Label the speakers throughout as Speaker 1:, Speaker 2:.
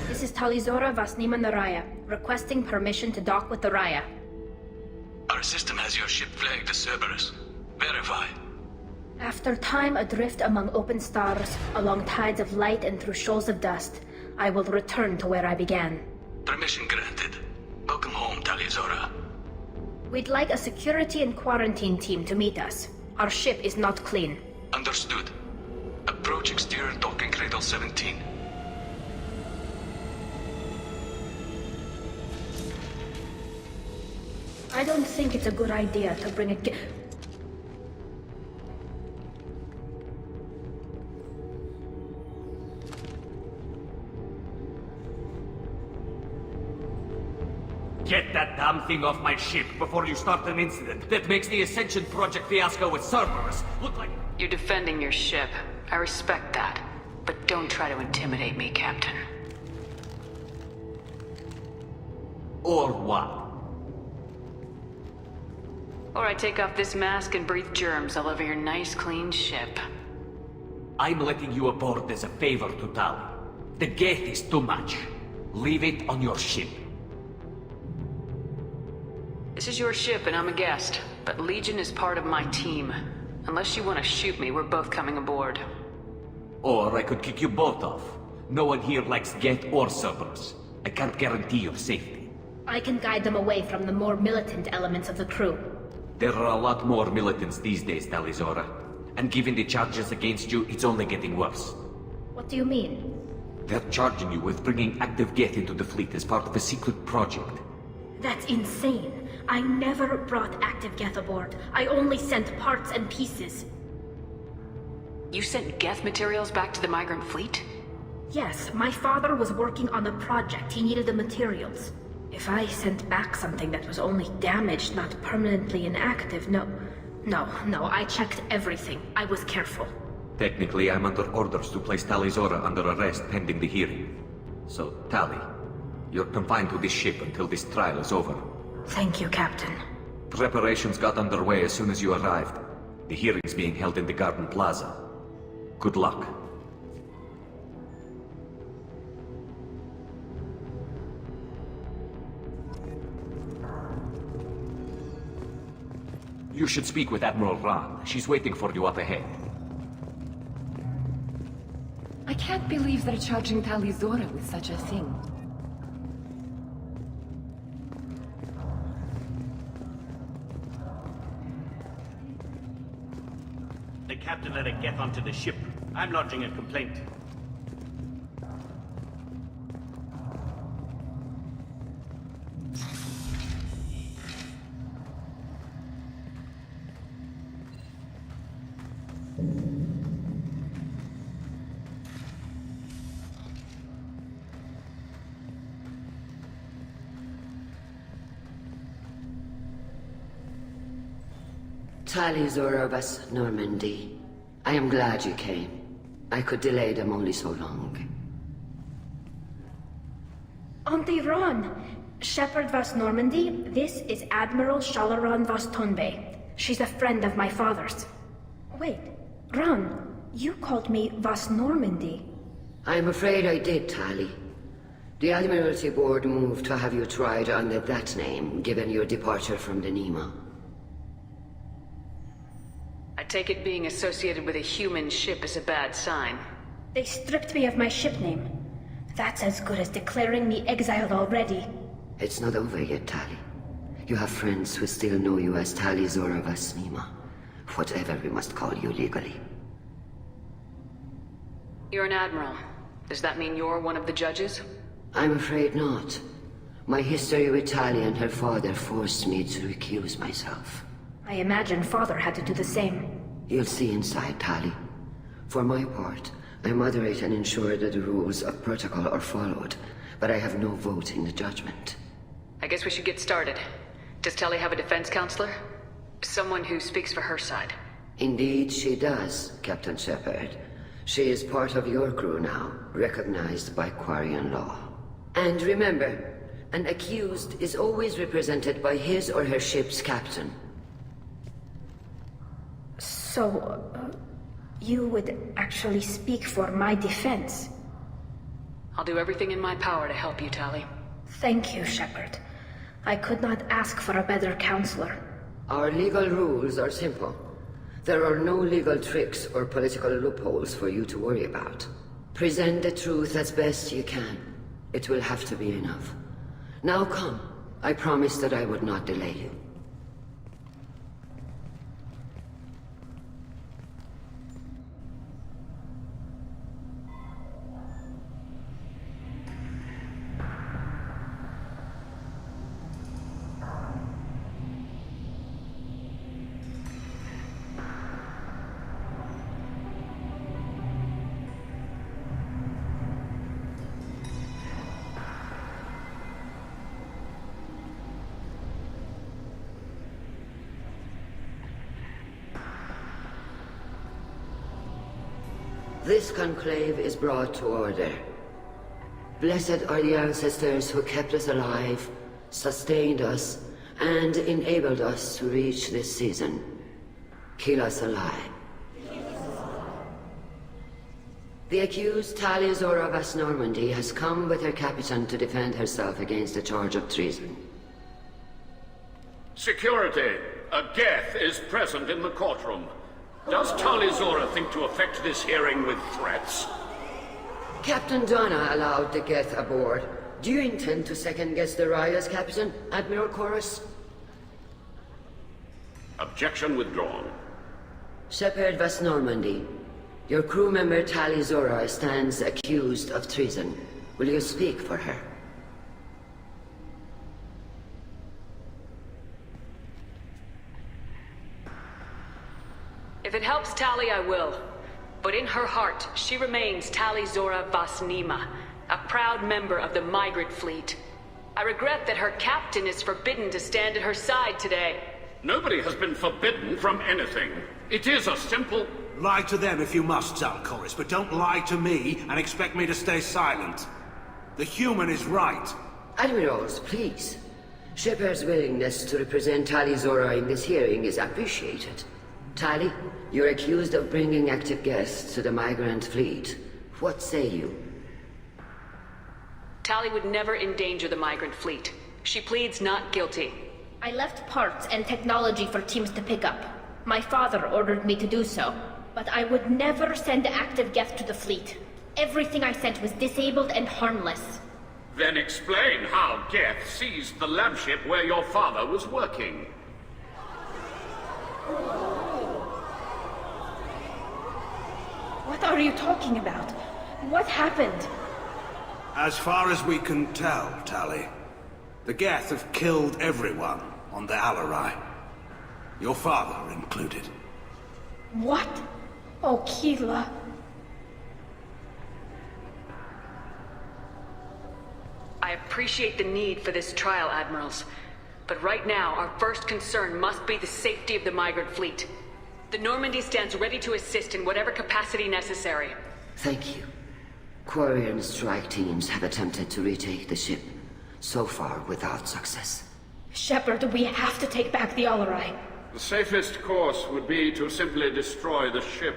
Speaker 1: This is Tali'Zorah Vasnima Naraya, requesting permission to dock with the Raya.
Speaker 2: Our system has your ship flagged as Cerberus. Verify.
Speaker 1: After time adrift among open stars, along tides of light and through shoals of dust, I will return to where I began.
Speaker 2: Permission granted. Welcome home, Tali'Zorah.
Speaker 1: We'd like a security and quarantine team to meet us. Our ship is not clean.
Speaker 2: Understood. Approach exterior docking cradle 17.
Speaker 1: I don't think it's a good idea to bring a
Speaker 3: Get that damn thing off my ship before you start an incident that makes the Ascension Project fiasco with Cerberus look like...
Speaker 4: You're defending your ship. I respect that. But don't try to intimidate me, Captain.
Speaker 3: Or what?
Speaker 4: Or I take off this mask and breathe germs all over your nice, clean ship.
Speaker 3: I'm letting you aboard as a favor to Tali. The gate is too much. Leave it on your ship.
Speaker 4: This is your ship and I'm a guest, but Legion is part of my team. Unless you want to shoot me, we're both coming aboard.
Speaker 3: Or I could kick you both off. No one here likes Geth or Cerberus. I can't guarantee your safety.
Speaker 1: I can guide them away from the more militant elements of the crew.
Speaker 3: There are a lot more militants these days, Tali'Zorah. And given the charges against you, it's only getting worse.
Speaker 1: What do you mean?
Speaker 3: They're charging you with bringing active Geth into the fleet as part of a secret project.
Speaker 1: That's insane. I never brought active Geth aboard. I only sent parts and pieces.
Speaker 4: You sent Geth materials back to the migrant fleet?
Speaker 1: Yes, my father was working on a project. He needed the materials. If I sent back something that was only damaged, not permanently inactive, no, I checked everything. I was careful.
Speaker 3: Technically, I'm under orders to place Tali'Zorah under arrest pending the hearing. So, Tali, you're confined to this ship until this trial is over.
Speaker 1: Thank you, Captain.
Speaker 3: Preparations got underway as soon as you arrived. The hearing's being held in the Garden Plaza. Good luck. You should speak with Admiral Ran. She's waiting for you up ahead.
Speaker 5: I can't believe they're charging Tali'Zorah with such a thing.
Speaker 6: The captain let it get onto the ship. I'm lodging a complaint.
Speaker 7: Tali'Zorah vas Normandy. I am glad you came. I could delay them only so long.
Speaker 1: Auntie Ron! Shepherd vas Normandy, this is Admiral Shalaran vas Tonbe. She's a friend of my father's. Wait, Ron, you called me vas Normandy.
Speaker 7: I'm afraid I did, Tali. The Admiralty Board moved to have you tried under that name, given your departure from the Nima.
Speaker 4: I take it being associated with a human ship is a bad sign.
Speaker 1: They stripped me of my ship name. That's as good as declaring me exiled already.
Speaker 7: It's not over yet, Tali. You have friends who still know you as Tali'Zorah vas Nima. Whatever we must call you legally.
Speaker 4: You're an admiral. Does that mean you're one of the judges?
Speaker 7: I'm afraid not. My history with Tali and her father forced me to recuse myself.
Speaker 1: I imagine father had to do the same.
Speaker 7: You'll see inside, Tali. For my part, I moderate and ensure that the rules of protocol are followed, but I have no vote in the judgment.
Speaker 4: I guess we should get started. Does Tali have a defense counselor? Someone who speaks for her side.
Speaker 7: Indeed she does, Captain Shepard. She is part of your crew now, recognized by Quarian law. And remember, an accused is always represented by his or her ship's captain.
Speaker 1: So, you would actually speak for my defense?
Speaker 4: I'll do everything in my power to help you, Tali.
Speaker 1: Thank you, Shepard. I could not ask for a better counselor.
Speaker 7: Our legal rules are simple. There are no legal tricks or political loopholes for you to worry about. Present the truth as best you can. It will have to be enough. Now come. I promised that I would not delay you. This conclave is brought to order. Blessed are the ancestors who kept us alive, sustained us, and enabled us to reach this season. Keep us alive. The accused Tali'Zorah of Normandy has come with her captain to defend herself against a charge of treason.
Speaker 8: Security! A Geth is present in the courtroom. Does Tali'Zorah think to effect this hearing with threats?
Speaker 7: Captain Donna allowed the Geth aboard. Do you intend to second-guess the Raya's captain, Admiral Chorus?
Speaker 8: Objection withdrawn.
Speaker 7: Shepard of Normandy, your crew member Tali'Zorah stands accused of treason. Will you speak for her?
Speaker 4: If it helps Tali, I will. But in her heart, she remains Tali'Zorah Vasnima, a proud member of the migrant fleet. I regret that her captain is forbidden to stand at her side today.
Speaker 8: Nobody has been forbidden from anything. It is a simple...
Speaker 9: Lie to them if you must, Zalcoris, but don't lie to me and expect me to stay silent. The human is right.
Speaker 7: Admirals, please. Shepard's willingness to represent Tali'Zorah in this hearing is appreciated. Tali, you're accused of bringing active guests to the migrant fleet. What say you?
Speaker 4: Tali would never endanger the migrant fleet. She pleads not guilty.
Speaker 1: I left parts and technology for teams to pick up. My father ordered me to do so, but I would never send active guests to the fleet. Everything I sent was disabled and harmless.
Speaker 8: Then explain how Geth seized the lab ship where your father was working.
Speaker 1: What are you talking about? What happened?
Speaker 9: As far as we can tell, Tali, the Geth have killed everyone on the Alarai. Your father included.
Speaker 1: What? Oh, Keela.
Speaker 4: I appreciate the need for this trial, Admirals. But right now, our first concern must be the safety of the migrant fleet. The Normandy stands ready to assist in whatever capacity necessary.
Speaker 7: Thank you. Quarian strike teams have attempted to retake the ship, so far without success.
Speaker 1: Shepard, we have to take back the Alarai.
Speaker 8: The safest course would be to simply destroy the ship.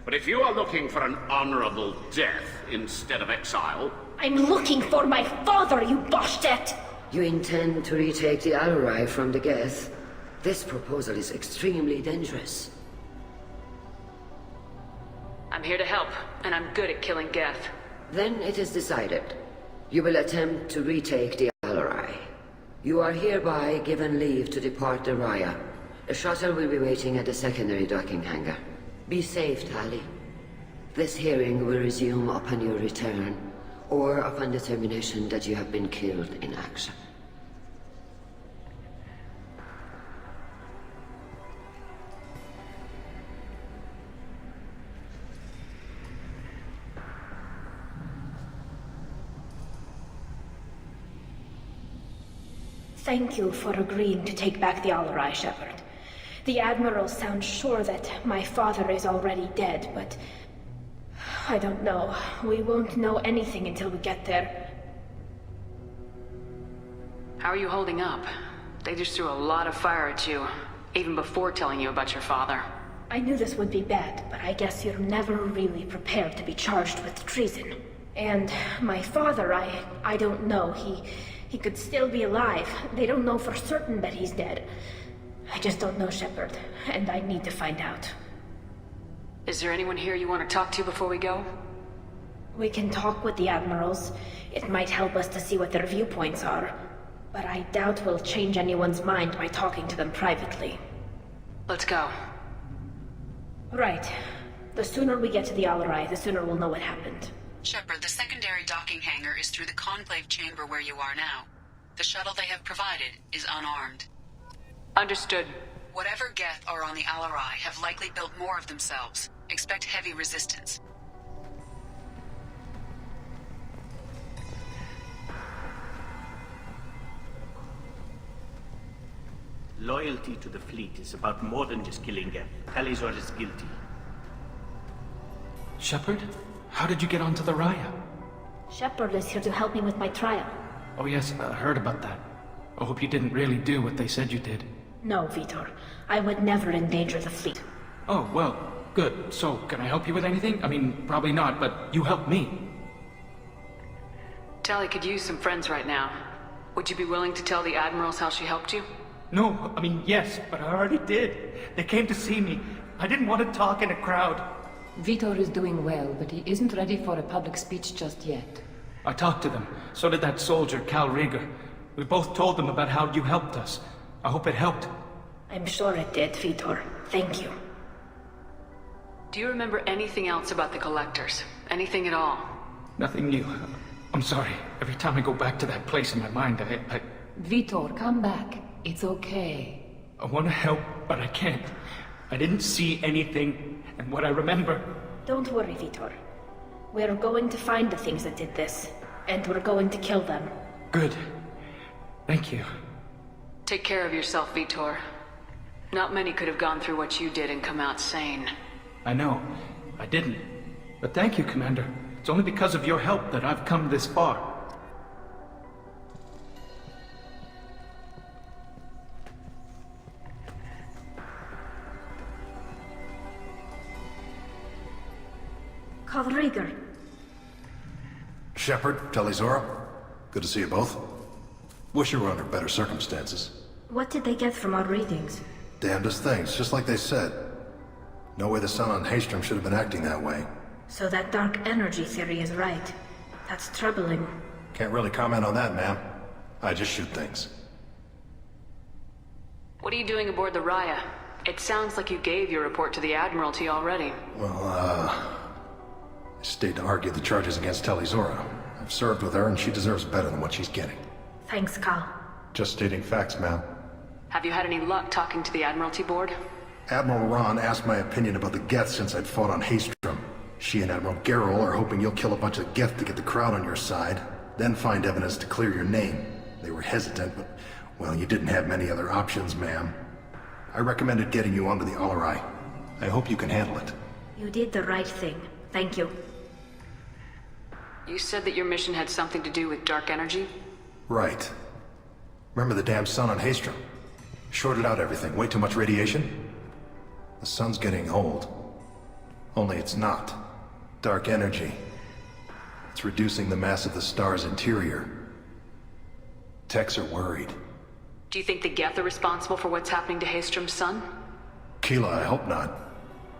Speaker 8: But if you are looking for an honorable death instead of exile...
Speaker 1: I'm looking for my father, you bastet!
Speaker 7: You intend to retake the Alarai from the Geth? This proposal is extremely dangerous.
Speaker 4: I'm here to help, and I'm good at killing Geth.
Speaker 7: Then it is decided. You will attempt to retake the Alarai. You are hereby given leave to depart the Raya. A shuttle will be waiting at the secondary docking hangar. Be safe, Tali. This hearing will resume upon your return, or upon determination that you have been killed in action.
Speaker 1: Thank you for agreeing to take back the Alarai, Shepard. The Admiral sounds sure that my father is already dead, but... I don't know. We won't know anything until we get there.
Speaker 4: How are you holding up? They just threw a lot of fire at you, even before telling you about your father.
Speaker 1: I knew this would be bad, but I guess you're never really prepared to be charged with treason. And my father, I don't know. He could still be alive. They don't know for certain that he's dead. I just don't know, Shepard, and I need to find out.
Speaker 4: Is there anyone here you want to talk to before we go?
Speaker 1: We can talk with the Admirals. It might help us to see what their viewpoints are. But I doubt we'll change anyone's mind by talking to them privately.
Speaker 4: Let's go.
Speaker 1: Right. The sooner we get to the Alarai, the sooner we'll know what happened.
Speaker 10: Shepard, the secondary docking hangar is through the conclave chamber where you are now. The shuttle they have provided is unarmed.
Speaker 4: Understood.
Speaker 10: Whatever Geth are on the Alarai have likely built more of themselves. Expect heavy resistance.
Speaker 6: Loyalty to the fleet is about more than just killing Geth. Tali'Zorah is guilty.
Speaker 11: Shepard? How did you get onto the Raya?
Speaker 1: Shepard is here to help me with my trial.
Speaker 11: Oh yes, I heard about that. I hope you didn't really do what they said you did.
Speaker 1: No, Vitor. I would never endanger the fleet.
Speaker 11: Oh, well, good. So, can I help you with anything? I mean, probably not, but you helped me.
Speaker 4: Tali could use some friends right now. Would you be willing to tell the Admirals how she helped you?
Speaker 11: No, I mean, yes, but I already did. They came to see me. I didn't want to talk in a crowd.
Speaker 5: Vitor is doing well, but he isn't ready for a public speech just yet.
Speaker 11: I talked to them. So did that soldier, Cal Rieger. We both told them about how you helped us. I hope it helped.
Speaker 1: I'm sure it did, Vitor. Thank you.
Speaker 4: Do you remember anything else about the Collectors? Anything at all?
Speaker 11: Nothing new. I'm sorry. Every time I go back to that place in my mind, I...
Speaker 5: Vitor, come back. It's okay.
Speaker 11: I want to help, but I can't. I didn't see anything, and what I remember...
Speaker 1: Don't worry, Vitor. We're going to find the things that did this, and we're going to kill them.
Speaker 11: Good. Thank you.
Speaker 4: Take care of yourself, Vitor. Not many could have gone through what you did and come out sane.
Speaker 11: I know. I didn't. But thank you, Commander. It's only because of your help that I've come this far.
Speaker 1: Cal Rieger.
Speaker 12: Shepard, Tali'Zorah. Good to see you both. Wish you were under better circumstances.
Speaker 1: What did they get from our readings?
Speaker 12: Damnedest things, just like they said. No way the sun on Haestrom should have been acting that way.
Speaker 1: So that dark energy theory is right. That's troubling.
Speaker 12: Can't really comment on that, ma'am. I just shoot things.
Speaker 4: What are you doing aboard the Raya? It sounds like you gave your report to the Admiralty already.
Speaker 12: Well, I stayed to argue the charges against Tali'Zorah. I've served with her and she deserves better than what she's getting.
Speaker 1: Thanks, Cal.
Speaker 12: Just stating facts, ma'am.
Speaker 4: Have you had any luck talking to the Admiralty Board?
Speaker 12: Admiral Ron asked my opinion about the Geth since I'd fought on Haestrom. She and Admiral Gerrel are hoping you'll kill a bunch of Geth to get the crowd on your side, then find evidence to clear your name. They were hesitant, but, well, you didn't have many other options, ma'am. I recommended getting you onto the Alarai. I hope you can handle it.
Speaker 1: You did the right thing. Thank you.
Speaker 4: You said that your mission had something to do with dark energy?
Speaker 12: Right. Remember the damn sun on Haestrom? Shorted out everything. Way too much radiation? The sun's getting old. Only it's not. Dark energy. It's reducing the mass of the star's interior. Techs are worried.
Speaker 4: Do you think the Geth are responsible for what's happening to Haestrom's sun?
Speaker 12: Keela, I hope not.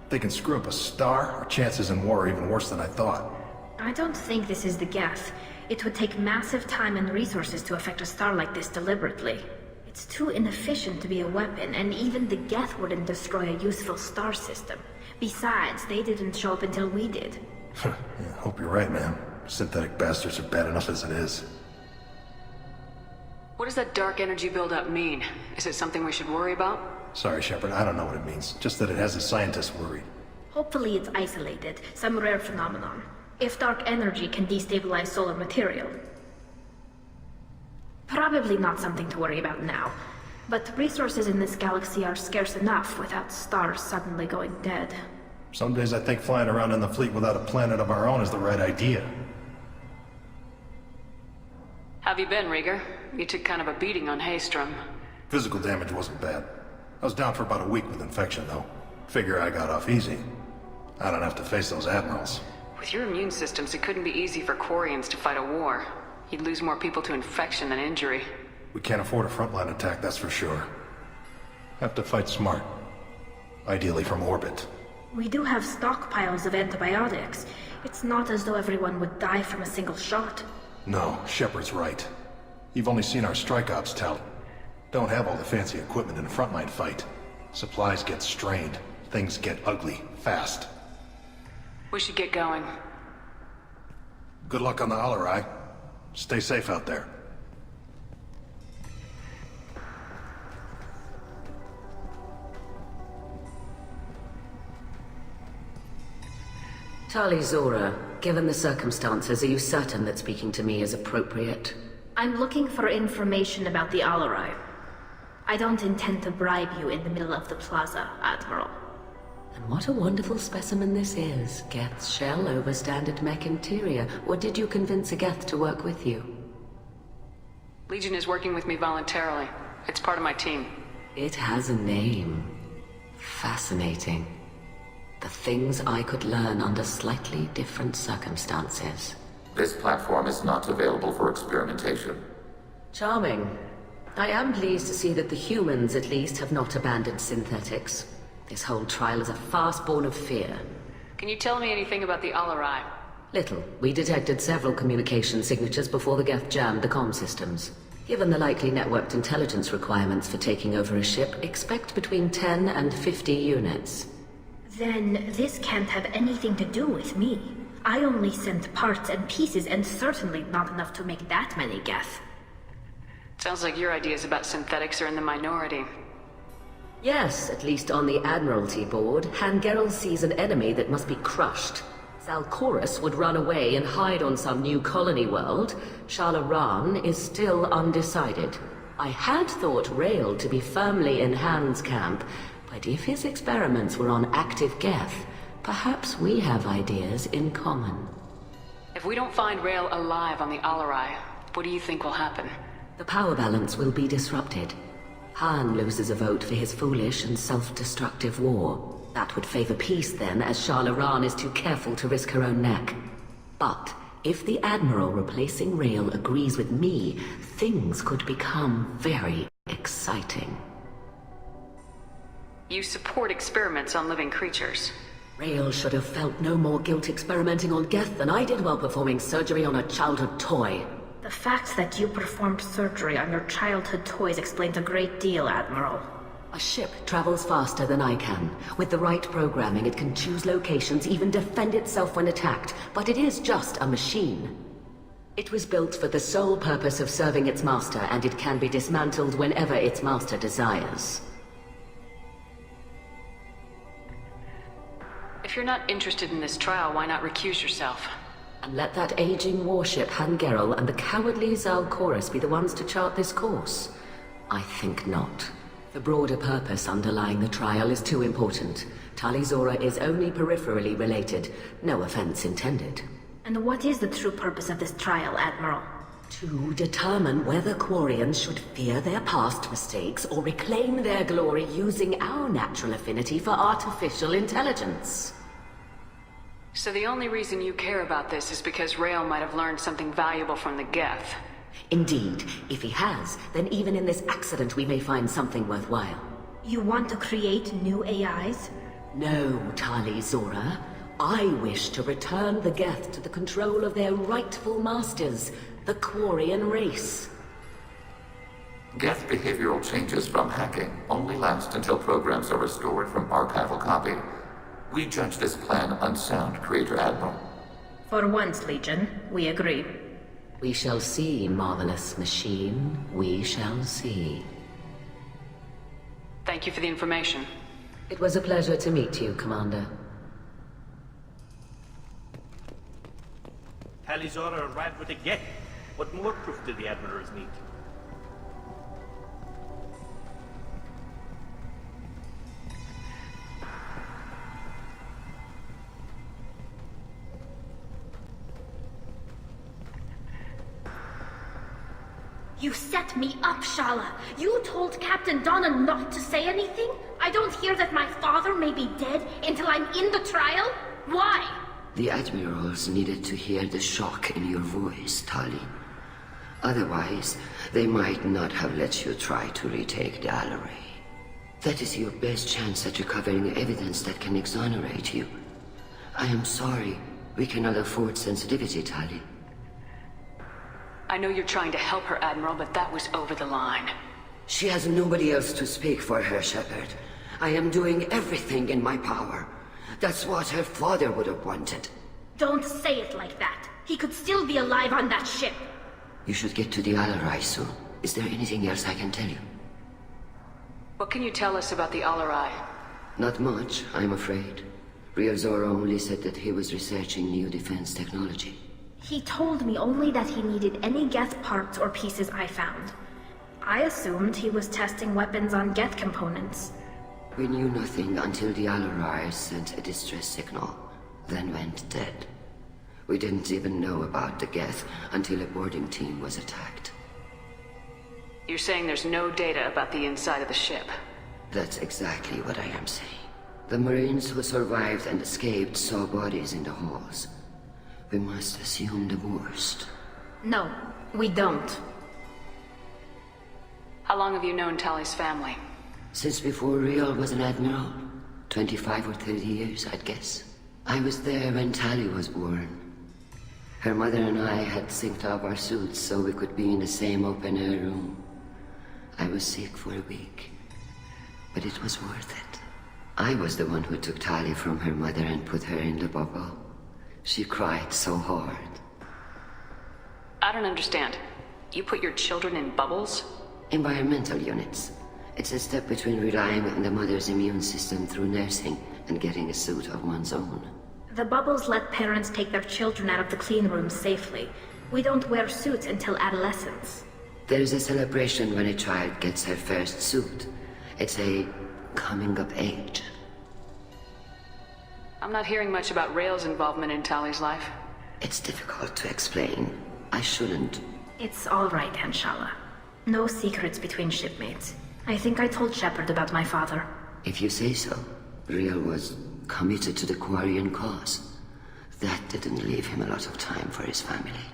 Speaker 12: If they can screw up a star, our chances in war are even worse than I thought.
Speaker 1: I don't think this is the Geth. It would take massive time and resources to affect a star like this deliberately. It's too inefficient to be a weapon, and even the Geth wouldn't destroy a useful star system. Besides, they didn't show up until we did.
Speaker 12: Yeah, hope you're right, ma'am. Synthetic bastards are bad enough as it is.
Speaker 4: What does that dark energy buildup mean? Is it something we should worry about?
Speaker 12: Sorry, Shepard, I don't know what it means. Just that it has the scientists worried.
Speaker 1: Hopefully it's isolated, some rare phenomenon. If dark energy can destabilize solar material. Probably not something to worry about now. But resources in this galaxy are scarce enough without stars suddenly going dead.
Speaker 12: Some days I think flying around in the fleet without a planet of our own is the right idea.
Speaker 4: Have you been, Rieger? You took kind of a beating on Haystrom.
Speaker 12: Physical damage wasn't bad. I was down for about a week with infection, though. Figure I got off easy. I don't have to face those admirals.
Speaker 4: With your immune systems, it couldn't be easy for Quarians to fight a war. You'd lose more people to infection than injury.
Speaker 12: We can't afford a frontline attack, that's for sure. Have to fight smart. Ideally from orbit.
Speaker 1: We do have stockpiles of antibiotics. It's not as though everyone would die from a single shot.
Speaker 12: No, Shepard's right. You've only seen our strike ops, Tali. Don't have all the fancy equipment in a frontline fight. Supplies get strained. Things get ugly, fast.
Speaker 4: We should get going.
Speaker 12: Good luck on the Alarai. Stay safe out there.
Speaker 7: Tali'Zorah, given the circumstances, are you certain that speaking to me is appropriate?
Speaker 1: I'm looking for information about the Alarai. I don't intend to bribe you in the middle of the plaza, Admiral.
Speaker 7: And what a wonderful specimen this is. Geth's shell over standard mech interior. Or did you convince a Geth to work with you?
Speaker 4: Legion is working with me voluntarily. It's part of my team.
Speaker 7: It has a name. Fascinating. The things I could learn under slightly different circumstances.
Speaker 13: This platform is not available for experimentation.
Speaker 7: Charming. I am pleased to see that the humans, at least, have not abandoned synthetics. This whole trial is a farce born of fear.
Speaker 4: Can you tell me anything about the Alarai?
Speaker 7: Little. We detected several communication signatures before the Geth jammed the comm systems. Given the likely networked intelligence requirements for taking over a ship, expect between 10 and 50 units.
Speaker 1: Then this can't have anything to do with me. I only sent parts and pieces, and certainly not enough to make that many Geth.
Speaker 4: Sounds like your ideas about synthetics are in the minority.
Speaker 7: Yes, at least on the Admiralty board, Hangerel sees an enemy that must be crushed. Zal'Koris would run away and hide on some new colony world. Shalaran is still undecided. I had thought Rael to be firmly in Han's camp, but if his experiments were on active Geth, perhaps we have ideas in common.
Speaker 4: If we don't find Rael alive on the Alarai, what do you think will happen?
Speaker 7: The power balance will be disrupted. Han loses a vote for his foolish and self-destructive war. That would favor peace then, as Shalaran is too careful to risk her own neck. But if the Admiral replacing Rael agrees with me, things could become very exciting.
Speaker 4: You support experiments on living creatures.
Speaker 7: Rael should have felt no more guilt experimenting on Geth than I did while performing surgery on a childhood toy.
Speaker 1: The fact that you performed surgery on your childhood toys explains a great deal, Admiral.
Speaker 7: A ship travels faster than I can. With the right programming, it can choose locations, even defend itself when attacked. But it is just a machine. It was built for the sole purpose of serving its master, and it can be dismantled whenever its master desires.
Speaker 4: If you're not interested in this trial, why not recuse yourself?
Speaker 7: And let that aging warship Hangerel and the cowardly Zal'Koris be the ones to chart this course? I think not. The broader purpose underlying the trial is too important. Tali'Zorah is only peripherally related. No offense intended.
Speaker 1: And what is the true purpose of this trial, Admiral?
Speaker 7: To determine whether Quarians should fear their past mistakes or reclaim their glory using our natural affinity for artificial intelligence.
Speaker 4: So the only reason you care about this is because Rael might have learned something valuable from the Geth.
Speaker 7: Indeed. If he has, then even in this accident we may find something worthwhile.
Speaker 1: You want to create new AIs?
Speaker 7: No, Tali'Zorah. I wish to return the Geth to the control of their rightful masters, the Quarian race.
Speaker 13: Geth behavioral changes from hacking only last until programs are restored from archival copy. We judge this plan unsound, Creator Admiral.
Speaker 1: For once, Legion, we agree.
Speaker 7: We shall see, marvelous machine. We shall see.
Speaker 4: Thank you for the information.
Speaker 7: It was a pleasure to meet you, Commander.
Speaker 6: Tali'Zorah arrived with a Geth. What more proof do the Admirals need?
Speaker 1: You set me up, Shala. You told Captain Donna not to say anything? I don't hear that my father may be dead until I'm in the trial? Why?
Speaker 7: The admirals needed to hear the shock in your voice, Tali. Otherwise, they might not have let you try to retake the Alarai. That is your best chance at recovering evidence that can exonerate you. I am sorry. We cannot afford sensitivity, Tali.
Speaker 4: I know you're trying to help her, Admiral, but that was over the line.
Speaker 7: She has nobody else to speak for her, Shepard. I am doing everything in my power. That's what her father would have wanted.
Speaker 1: Don't say it like that. He could still be alive on that ship.
Speaker 7: You should get to the Alarai soon. Is there anything else I can tell you?
Speaker 4: What can you tell us about the Alarai?
Speaker 7: Not much, I'm afraid. Tali'Zorah only said that he was researching new defense technology.
Speaker 1: He told me only that he needed any Geth parts or pieces I found. I assumed he was testing weapons on Geth components.
Speaker 7: We knew nothing until the Alarai sent a distress signal, then went dead. We didn't even know about the Geth until a boarding team was attacked.
Speaker 4: You're saying there's no data about the inside of the ship?
Speaker 7: That's exactly what I am saying. The Marines who survived and escaped saw bodies in the halls. We must assume the worst.
Speaker 1: No, we don't.
Speaker 4: How long have you known Tali's family?
Speaker 7: Since before Riel was an admiral. 25 or 30 years, I'd guess. I was there when Tali was born. Her mother and I had synced up our suits so we could be in the same open-air room. I was sick for a week, but it was worth it. I was the one who took Tali from her mother and put her in the bubble. She cried so hard.
Speaker 4: I don't understand. You put your children in bubbles?
Speaker 7: Environmental units. It's a step between relying on the mother's immune system through nursing and getting a suit of one's own.
Speaker 1: The bubbles let parents take their children out of the clean rooms safely. We don't wear suits until adolescence.
Speaker 7: There is a celebration when a child gets her first suit. It's a coming of age.
Speaker 4: I'm not hearing much about Rael's involvement in Tali's life.
Speaker 7: It's difficult to explain. I shouldn't.
Speaker 1: It's all right, Anshala. No secrets between shipmates. I think I told Shepard about my father.
Speaker 7: If you say so. Riel was committed to the Quarian cause. That didn't leave him a lot of time for his family.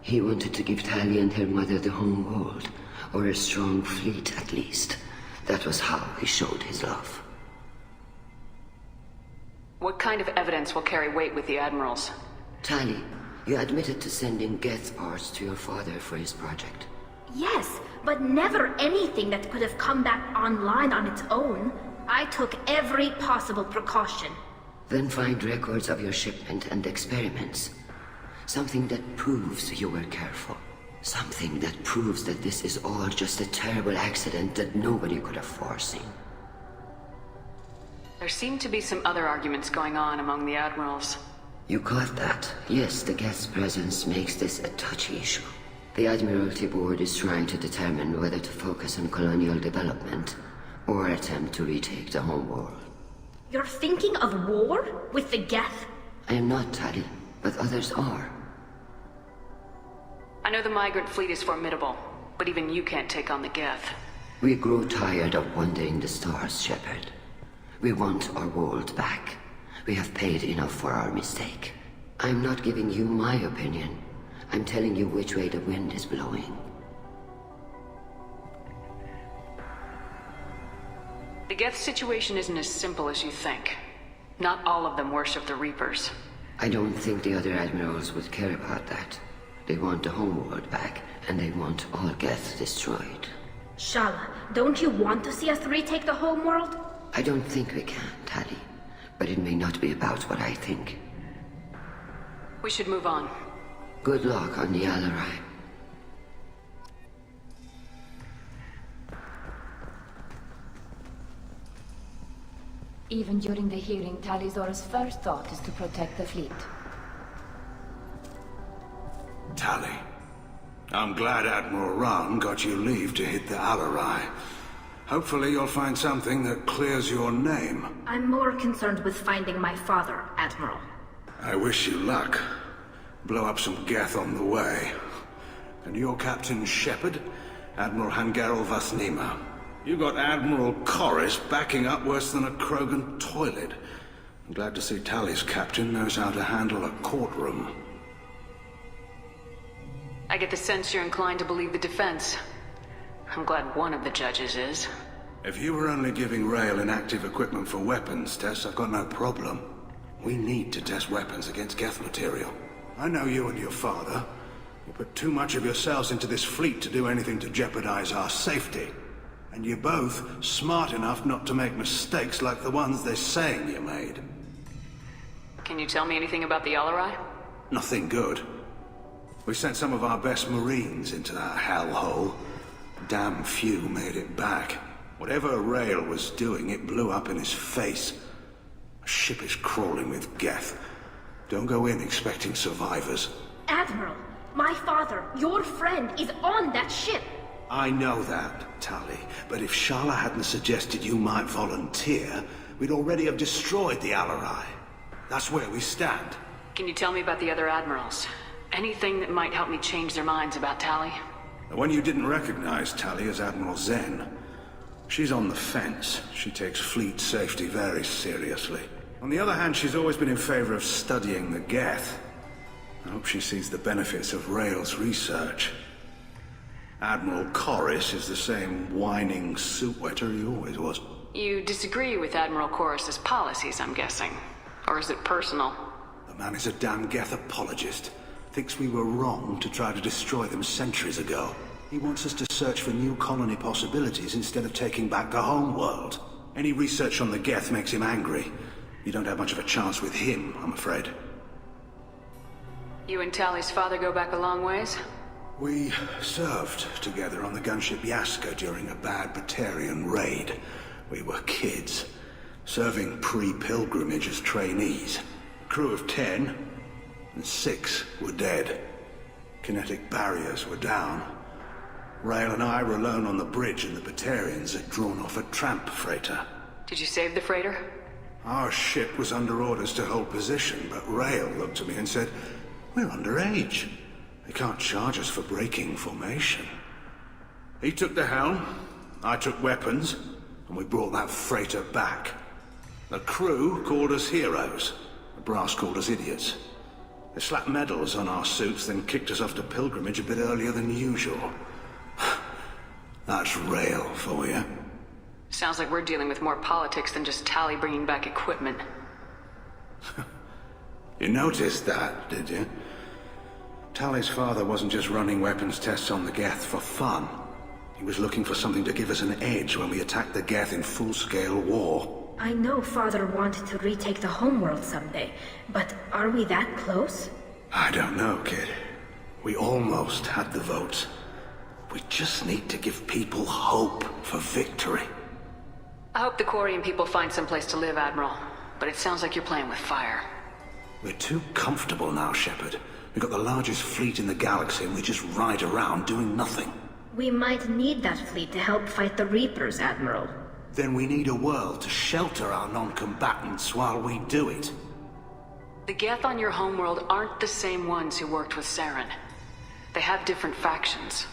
Speaker 7: He wanted to give Tali and her mother the home world, or a strong fleet at least. That was how he showed his love.
Speaker 4: What kind of evidence will carry weight with the admirals?
Speaker 7: Tali, you admitted to sending Geth parts to your father for his project.
Speaker 1: Yes, but never anything that could have come back online on its own. I took every possible precaution.
Speaker 7: Then find records of your shipment and experiments. Something that proves you were careful. Something that proves that this is all just a terrible accident that nobody could have foreseen.
Speaker 4: There seem to be some other arguments going on among the admirals.
Speaker 7: You caught that? Yes, the Geth's presence makes this a touchy issue. The Admiralty Board is trying to determine whether to focus on colonial development or attempt to retake the home world.
Speaker 1: You're thinking of war? With the Geth?
Speaker 7: I am not, Tali, but others are.
Speaker 4: I know the migrant fleet is formidable, but even you can't take on the Geth.
Speaker 7: We grow tired of wandering the stars, Shepard. We want our world back. We have paid enough for our mistake. I'm not giving you my opinion. I'm telling you which way the wind is blowing.
Speaker 4: The Geth situation isn't as simple as you think. Not all of them worship the Reapers.
Speaker 7: I don't think the other admirals would care about that. They want the homeworld back, and they want all Geth destroyed.
Speaker 1: Shala, don't you want to see us retake the homeworld?
Speaker 7: I don't think we can, Tali. But it may not be about what I think.
Speaker 4: We should move on.
Speaker 7: Good luck on the Alarai.
Speaker 5: Even during the hearing, Tali'Zorah's first thought is to protect the fleet.
Speaker 9: Tali, I'm glad Admiral Ran got you leave to hit the Alarai. Hopefully you'll find something that clears your name.
Speaker 1: I'm more concerned with finding my father, Admiral.
Speaker 9: I wish you luck. Blow up some Geth on the way. And you're Captain Shepard? Admiral Hangerel Vasnima. You got Admiral Corris backing up worse than a Krogan toilet. I'm glad to see Tali's captain knows how to handle a courtroom.
Speaker 4: I get the sense you're inclined to believe the defense. I'm glad one of the judges is.
Speaker 9: If you were only giving Rail inactive equipment for weapons tests, I've got no problem. We need to test weapons against Geth material. I know you and your father. You put too much of yourselves into this fleet to do anything to jeopardize our safety. And you're both smart enough not to make mistakes like the ones they're saying you made.
Speaker 4: Can you tell me anything about the Alarai?
Speaker 9: Nothing good. We sent some of our best Marines into that hellhole. Damn few made it back. Whatever Rail was doing, it blew up in his face. A ship is crawling with Geth. Don't go in expecting survivors.
Speaker 1: Admiral, my father, your friend, is on that ship.
Speaker 9: I know that, Tali, but if Shala hadn't suggested you might volunteer, we'd already have destroyed the Alarai. That's where we stand.
Speaker 4: Can you tell me about the other admirals? Anything that might help me change their minds about Tali?
Speaker 9: The one you didn't recognize, Tali, is Admiral Zen. She's on the fence. She takes fleet safety very seriously. On the other hand, she's always been in favor of studying the Geth. I hope she sees the benefits of Rail's research. Admiral Corris is the same whining suit-wetter he always was.
Speaker 4: You disagree with Admiral Corris's policies, I'm guessing. Or is it personal?
Speaker 9: The man is a damn Geth apologist. Thinks we were wrong to try to destroy them centuries ago. He wants us to search for new colony possibilities instead of taking back the home world. Any research on the Geth makes him angry. You don't have much of a chance with him, I'm afraid.
Speaker 4: You and Tali's father go back a long ways?
Speaker 9: We served together on the gunship Yaska during a bad Batarian raid. We were kids, serving pre-pilgrimage as trainees. Crew of 10, and 6 were dead. Kinetic barriers were down. Rail and I were alone on the bridge, and the Batarians had drawn off a tramp freighter.
Speaker 4: Did you save the freighter?
Speaker 9: Our ship was under orders to hold position, but Rail looked at me and said, "We're underage. They can't charge us for breaking formation." He took the helm, I took weapons, and we brought that freighter back. The crew called us heroes. The brass called us idiots. They slapped medals on our suits, then kicked us off to pilgrimage a bit earlier than usual. That's Rail for you.
Speaker 4: Sounds like we're dealing with more politics than just Tali bringing back equipment.
Speaker 9: You noticed that, did you? Tali's father wasn't just running weapons tests on the Geth for fun. He was looking for something to give us an edge when we attacked the Geth in full-scale war.
Speaker 1: I know Father wanted to retake the homeworld someday, but are we that close?
Speaker 9: I don't know, kid. We almost had the votes. We just need to give people hope for victory.
Speaker 4: I hope the Quarian people find someplace to live, Admiral. But it sounds like you're playing with fire.
Speaker 9: We're too comfortable now, Shepard. We've got the largest fleet in the galaxy and we just ride around doing nothing.
Speaker 1: We might need that fleet to help fight the Reapers, Admiral.
Speaker 9: Then we need a world to shelter our non-combatants while we do it.
Speaker 4: The Geth on your homeworld aren't the same ones who worked with Saren. They have different factions.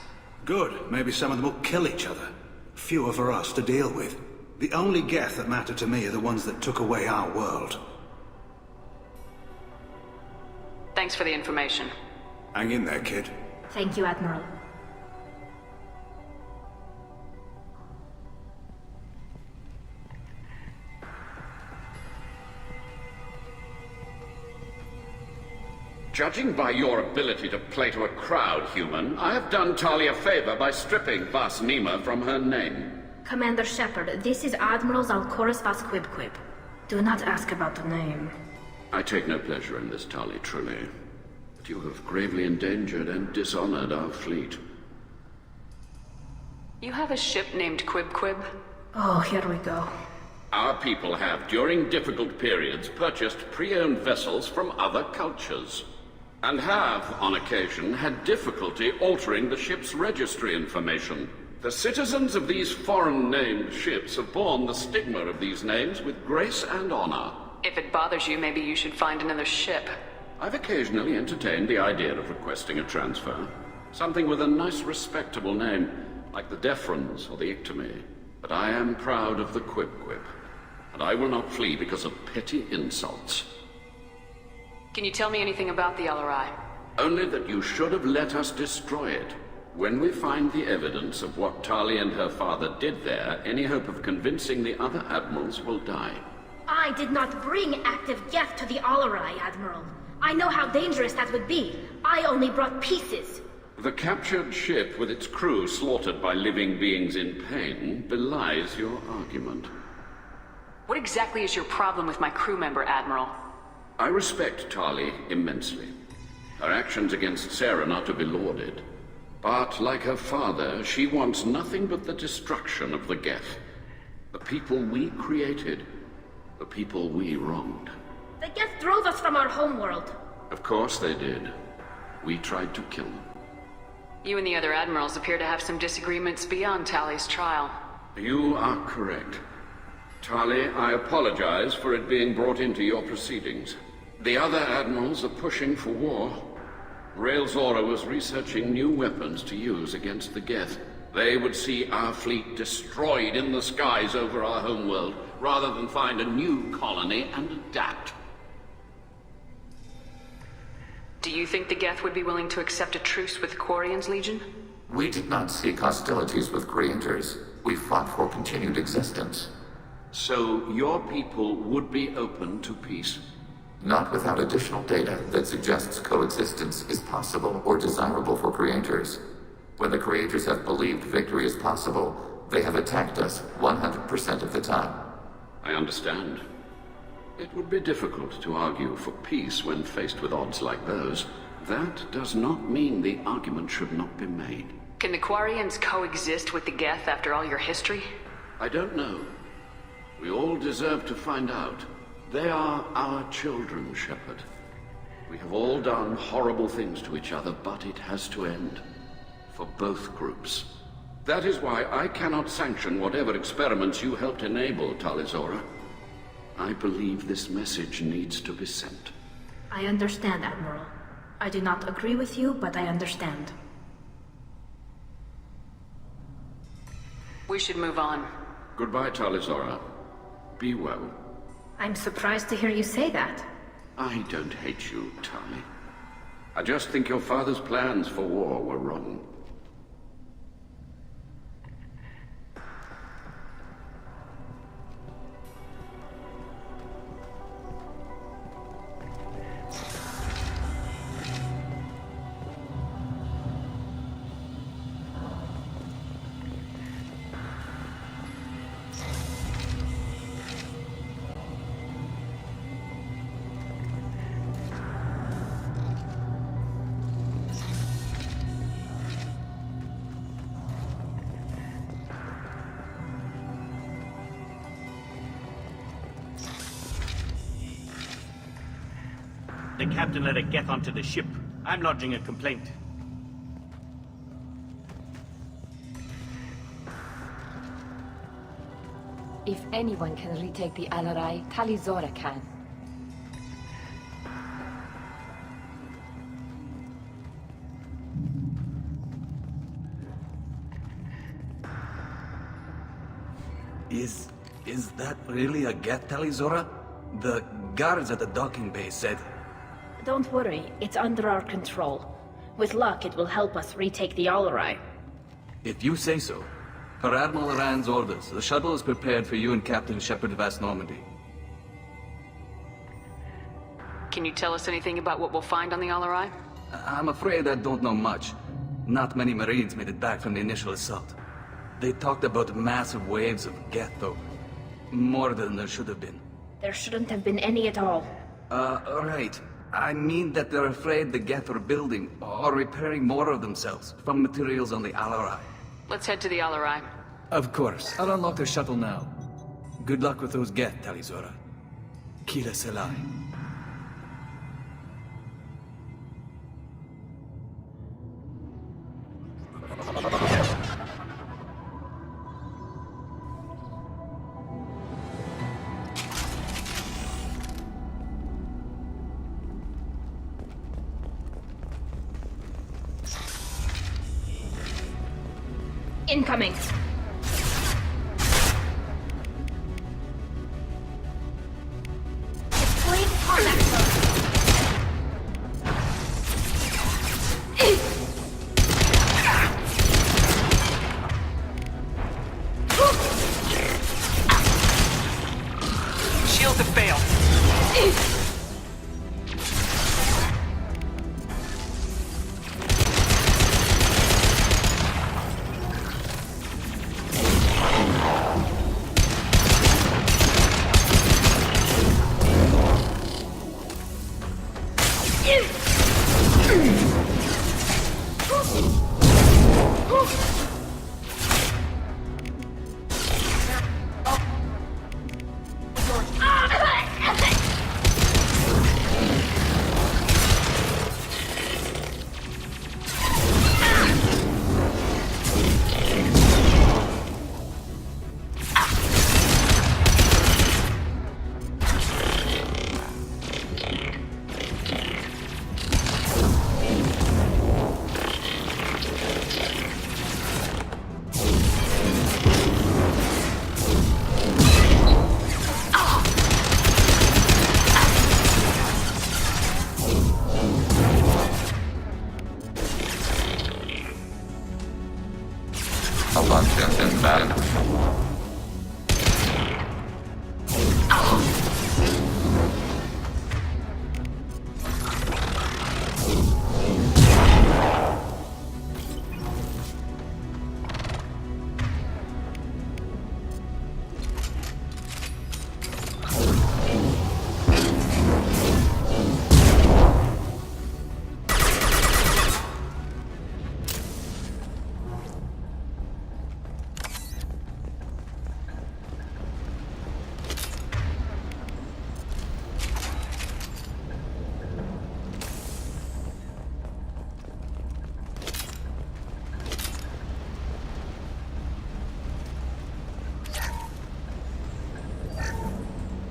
Speaker 9: Good. Maybe some of them will kill each other. Fewer for us to deal with. The only Geth that matter to me are the ones that took away our world.
Speaker 4: Thanks for the information.
Speaker 9: Hang in there, kid.
Speaker 1: Thank you, Admiral.
Speaker 8: Judging by your ability to play to a crowd, human, I have done Tali a favor by stripping Vasnima from her name.
Speaker 1: Commander Shepard, this is Admiral Zalkoris Vasquibquib. Do not ask about the name.
Speaker 8: I take no pleasure in this, Tali, truly. But you have gravely endangered and dishonored our fleet.
Speaker 4: You have a ship named Quib?
Speaker 1: Oh, here we go.
Speaker 8: Our people have, during difficult periods, purchased pre-owned vessels from other cultures. And have, on occasion, had difficulty altering the ship's registry information. The citizens of these foreign-named ships have borne the stigma of these names with grace and honor.
Speaker 4: If it bothers you, maybe you should find another ship.
Speaker 8: I've occasionally entertained the idea of requesting a transfer. Something with a nice, respectable name. like the Defrons or the Ictomy, but I am proud of the Quip-Quip, and I will not flee because of petty insults.
Speaker 4: Can you tell me anything about the LRI?
Speaker 8: Only that you should have let us destroy it. When we find the evidence of what Tali and her father did there, any hope of convincing the other admirals will die.
Speaker 1: I did not bring active Geth to the Alarai, Admiral. I know how dangerous that would be. I only brought pieces.
Speaker 8: The captured ship with its crew slaughtered by living beings in pain belies your argument.
Speaker 4: What exactly is your problem with my crew member, Admiral?
Speaker 8: I respect Tali immensely. Her actions against Saren are to be lauded. But, like her father, she wants nothing but the destruction of the Geth. The people we created. The people we wronged.
Speaker 1: The Geth drove us from our homeworld.
Speaker 8: Of course they did. We tried to kill them.
Speaker 4: You and the other admirals appear to have some disagreements beyond Tali's trial.
Speaker 8: You are correct. Tali, I apologize for it being brought into your proceedings. The other admirals are pushing for war. Tali'Zorah was researching new weapons to use against the Geth. They would see our fleet destroyed in the skies over our homeworld, rather than find a new colony and adapt.
Speaker 4: Do you think the Geth would be willing to accept a truce with Quarian's Legion?
Speaker 13: We did not seek hostilities with creators. We fought for continued existence.
Speaker 8: So your people would be open to peace?
Speaker 13: Not without additional data that suggests coexistence is possible or desirable for creators. When the creators have believed victory is possible, they have attacked us 100% of the time.
Speaker 8: I understand. It would be difficult to argue for peace when faced with odds like those. That does not mean the argument should not be made.
Speaker 4: Can the Quarians coexist with the Geth after all your history?
Speaker 8: I don't know. We all deserve to find out. They are our children, Shepard. We have all done horrible things to each other, but it has to end. For both groups. That is why I cannot sanction whatever experiments you helped enable, Tali'Zorah. I believe this message needs to be sent.
Speaker 1: I understand, Admiral. I do not agree with you, but I understand.
Speaker 4: We should move on.
Speaker 8: Goodbye, Tali'Zorah. Be well.
Speaker 1: I'm surprised to hear you say that.
Speaker 8: I don't hate you, Tali. I just think your father's plans for war were wrong.
Speaker 6: The captain let a Geth onto the ship. I'm lodging a complaint.
Speaker 5: If anyone can retake the Alarai, Tali'Zorah can.
Speaker 3: Is that really a Geth, Tali'Zorah? The guards at the docking bay said...
Speaker 1: Don't worry, it's under our control. With luck, it will help us retake the Alarai.
Speaker 3: If you say so. Per Admiral Rand's orders, the shuttle is prepared for you and Captain Shepard vs. Normandy.
Speaker 4: Can you tell us anything about what we'll find on the Alarai?
Speaker 3: I'm afraid I don't know much. Not many Marines made it back from the initial assault. They talked about massive waves of Geth, though. More than there should have been.
Speaker 1: There shouldn't have been any at all.
Speaker 3: Right. I mean that they're afraid the Geth are building or repairing more of themselves from materials on the Alarai.
Speaker 4: Let's head to the Alarai.
Speaker 11: Of course. I'll unlock the shuttle now. Good luck with those Geth, Tali'Zorah. Kila Selai.
Speaker 1: Incoming. Display contact zone.
Speaker 11: Shields have failed.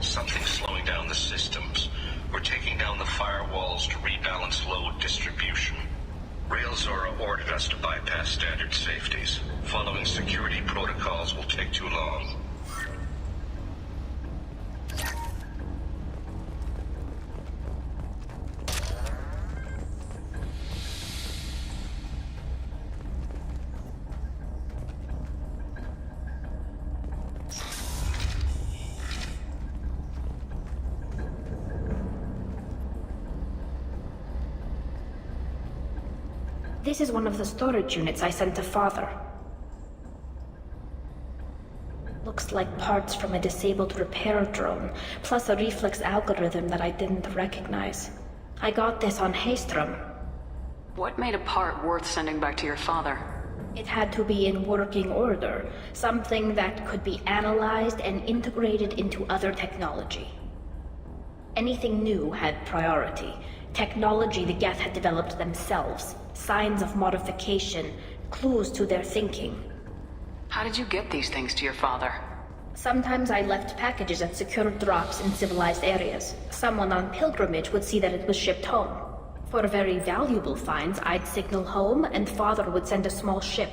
Speaker 2: Something's slowing down the systems. We're taking down the firewalls to rebalance load distribution. Tali'Zorah ordered us to bypass standard safeties. Following security protocols will take too long.
Speaker 1: This is one of the storage units I sent to Father. Looks like parts from a disabled repair drone, plus a reflex algorithm that I didn't recognize. I got this on Haestrom.
Speaker 4: What made a part worth sending back to your father?
Speaker 1: It had to be in working order, something that could be analyzed and integrated into other technology. Anything new had priority. Technology the Geth had developed themselves, signs of modification, clues to their thinking.
Speaker 4: How did you get these things to your father?
Speaker 1: Sometimes I left packages at secure drops in civilized areas. Someone on pilgrimage would see that it was shipped home. For very valuable finds, I'd signal home and Father would send a small ship.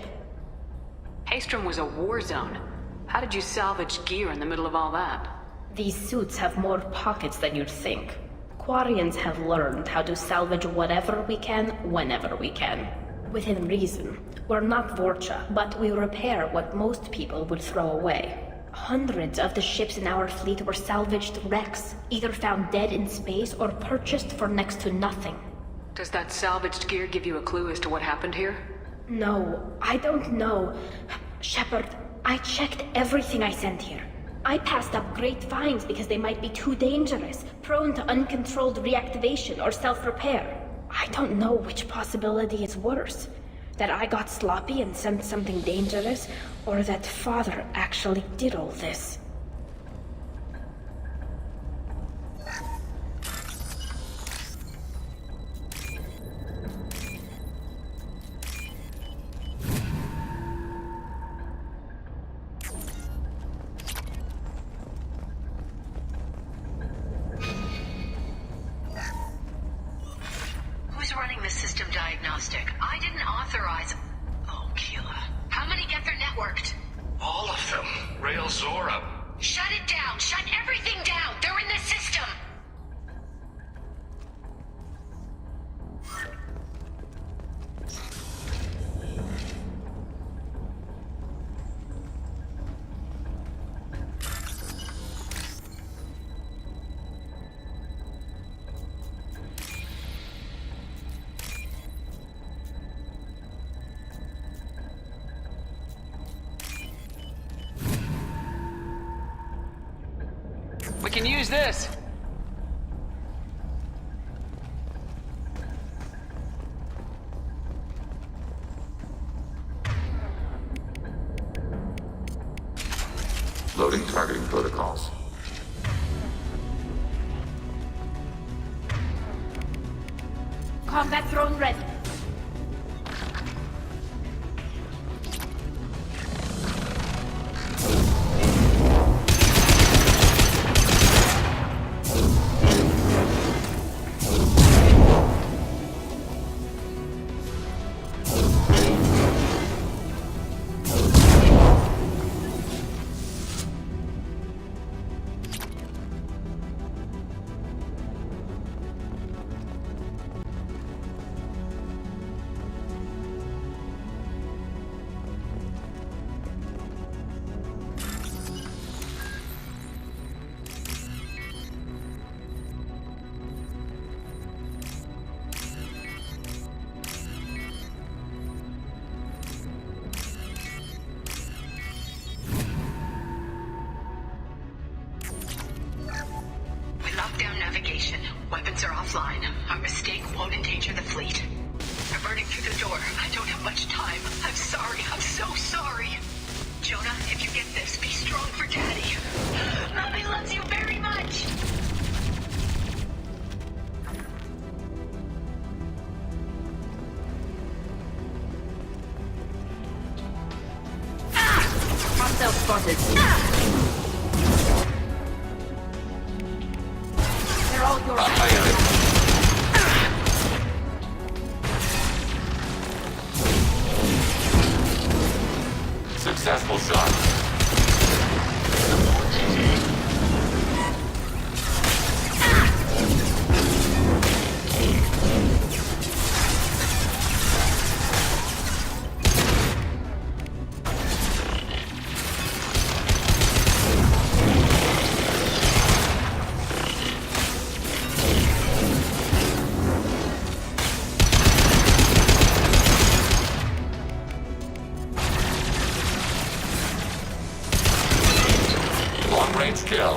Speaker 4: Haestrom was a war zone. How did you salvage gear in the middle of all that?
Speaker 1: These suits have more pockets than you'd think. Quarians have learned how to salvage whatever we can, whenever we can. Within reason. We're not Vorcha, but we repair what most people would throw away. Hundreds of the ships in our fleet were salvaged wrecks, either found dead in space or purchased for next to nothing.
Speaker 4: Does that salvaged gear give you a clue as to what happened here?
Speaker 1: No, I don't know. Shepard, I checked everything I sent here. I passed up great finds because they might be too dangerous, prone to uncontrolled reactivation or self-repair. I don't know which possibility is worse. That I got sloppy and sent something dangerous, or that Father actually did all this.
Speaker 10: Who's running the system diagnostic? I didn't authorize... Oh, Keela. How many Geth are
Speaker 14: can use this.
Speaker 13: Loading targeting protocols.
Speaker 1: Combat drone ready.
Speaker 10: Navigation. Weapons are offline. Our mistake won't endanger the fleet. They're burning through the door. I don't have much time. I'm sorry. I'm so sorry. Jonah, if you get this, be strong for Daddy. Mommy loves you very much.
Speaker 1: Hostile spotted. They're all yours.
Speaker 13: Successful shot. Long-range kill.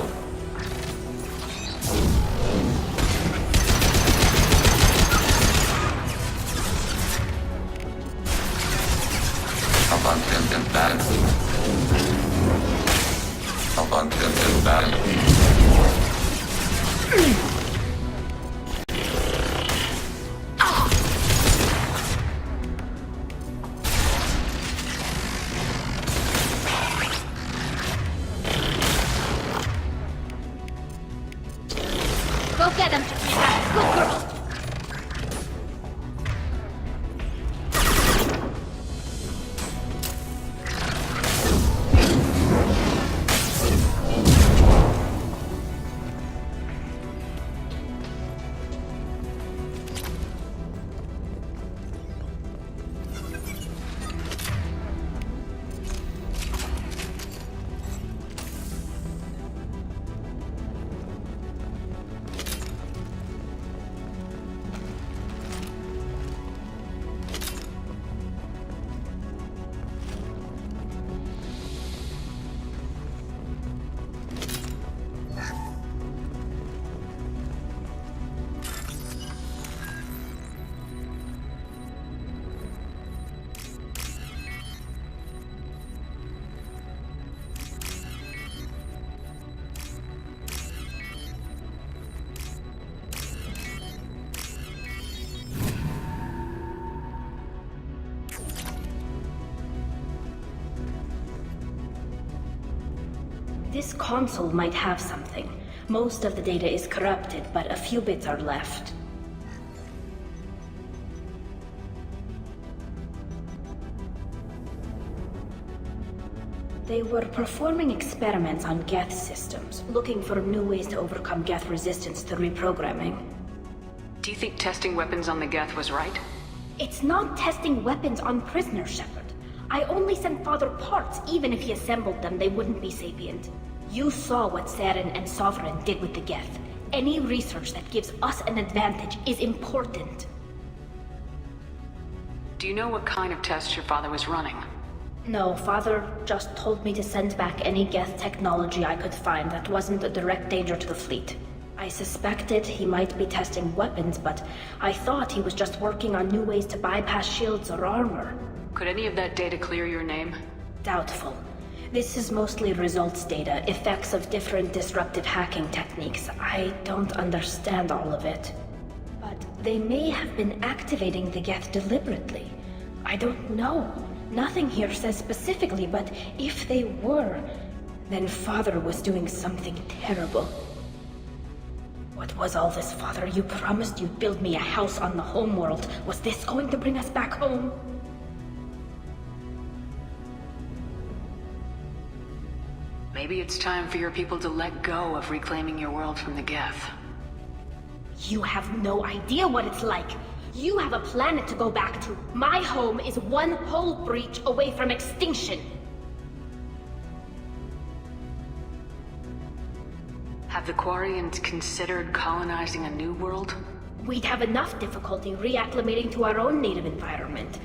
Speaker 13: Abundant and bad. Abundant and bad.
Speaker 1: Go get him! Good girl! This console might have something. Most of the data is corrupted, but a few bits are left. They were performing experiments on Geth systems, looking for new ways to overcome Geth resistance to reprogramming.
Speaker 4: Do you think testing weapons on the Geth was right?
Speaker 1: It's not testing weapons on prisoners, Shepard. I only sent Father parts. Even if he assembled them, they wouldn't be sapient. You saw what Saren and Sovereign did with the Geth. Any research that gives us an advantage is important.
Speaker 4: Do you know what kind of tests your father was running?
Speaker 1: No, Father just told me to send back any Geth technology I could find that wasn't a direct danger to the fleet. I suspected he might be testing weapons, but I thought he was just working on new ways to bypass shields or armor.
Speaker 4: Could any of that data clear your name?
Speaker 1: Doubtful. This is mostly results data, effects of different disruptive hacking techniques. I don't understand all of it. But they may have been activating the Geth deliberately. I don't know. Nothing here says specifically, but if they were, then Father was doing something terrible. What was all this, Father? You promised you'd build me a house on the homeworld. Was this going to bring us back home?
Speaker 4: Maybe it's time for your people to let go of reclaiming your world from the Geth.
Speaker 1: You have no idea what it's like. You have a planet to go back to. My home is one hull breach away from extinction.
Speaker 4: Have the Quarians considered colonizing a new world?
Speaker 1: We'd have enough difficulty reacclimating to our own native environment.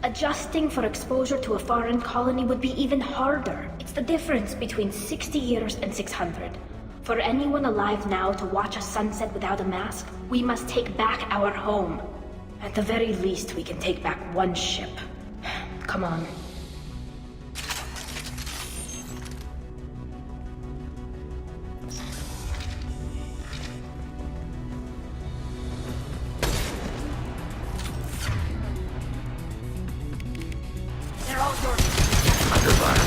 Speaker 1: Adjusting for exposure to a foreign colony would be even harder. It's the difference between 60 years and 600. For anyone alive now to watch a sunset without a mask, we must take back our home. At the very least, we can take back one ship. Come on.
Speaker 10: They're all yours.
Speaker 13: Under fire.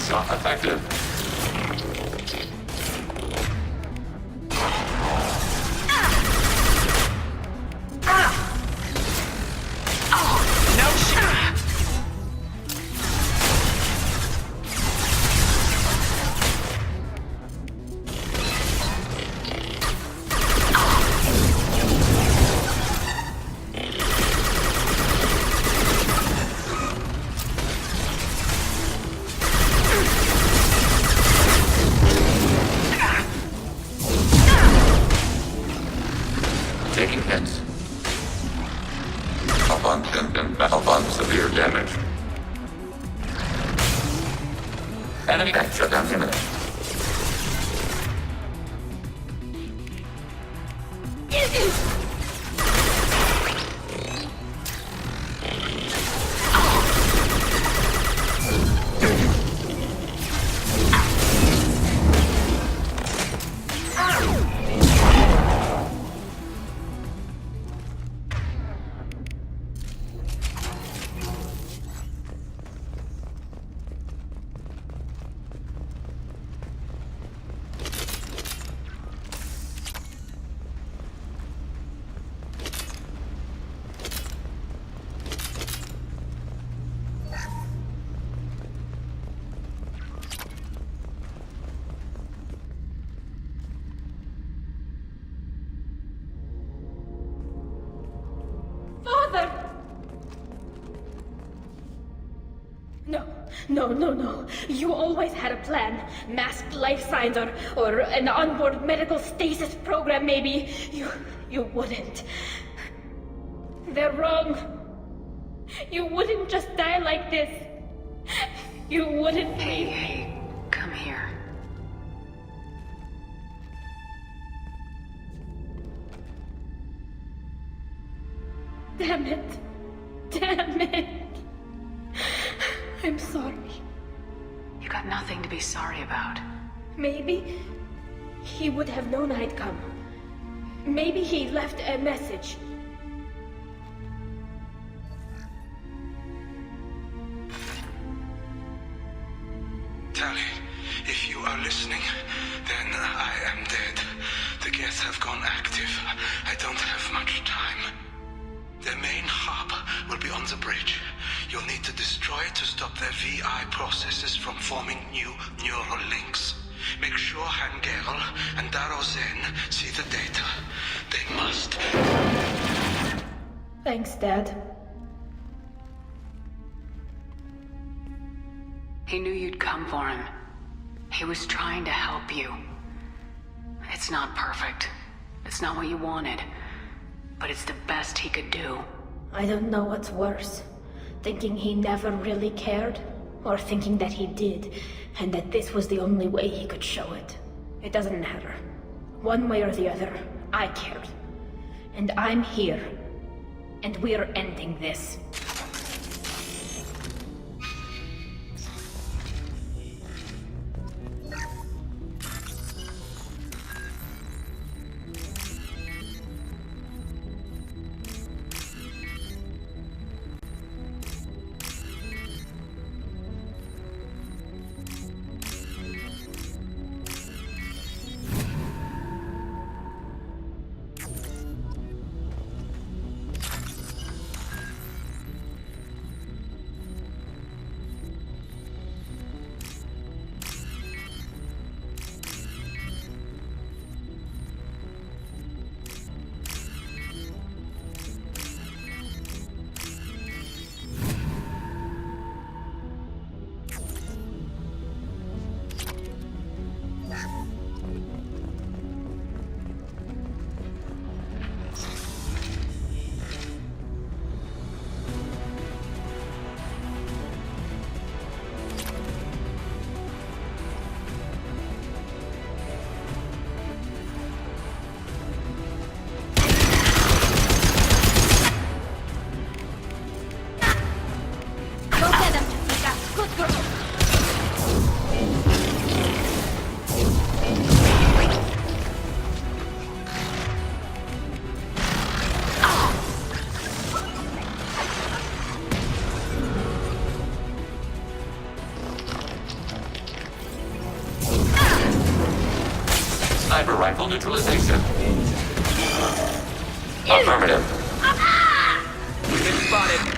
Speaker 13: Shot effective.
Speaker 10: No shit.
Speaker 13: Taking hits. Abundant battle severe damage. Enemy tank shutdown imminent.
Speaker 1: No. You always had a plan. Masked life signs or an onboard medical stasis program, maybe. You wouldn't. They're wrong. You wouldn't just die like this. You wouldn't.
Speaker 4: Hey, come here.
Speaker 1: I'm sorry.
Speaker 4: You got nothing to be sorry about.
Speaker 1: Maybe he would have known I'd come. Maybe he left a message.
Speaker 9: Tali, if you are listening, then I am dead. The Geth have gone active. I don't have much time. Their main hub will be on the bridge. You'll need to destroy it to stop their VI processes from forming new neural links. Make sure Han-Gerel and Darozen see the data. They must.
Speaker 1: Thanks, Dad.
Speaker 4: He knew you'd come for him. He was trying to help you. It's not perfect. It's not what you wanted. But it's the best he could do.
Speaker 1: I don't know what's worse. Thinking he never really cared, or thinking that he did, and that this was the only way he could show it. It doesn't matter. One way or the other, I cared. And I'm here. And we're ending this.
Speaker 13: Sniper rifle neutralization. Affirmative.
Speaker 11: We've been spotted.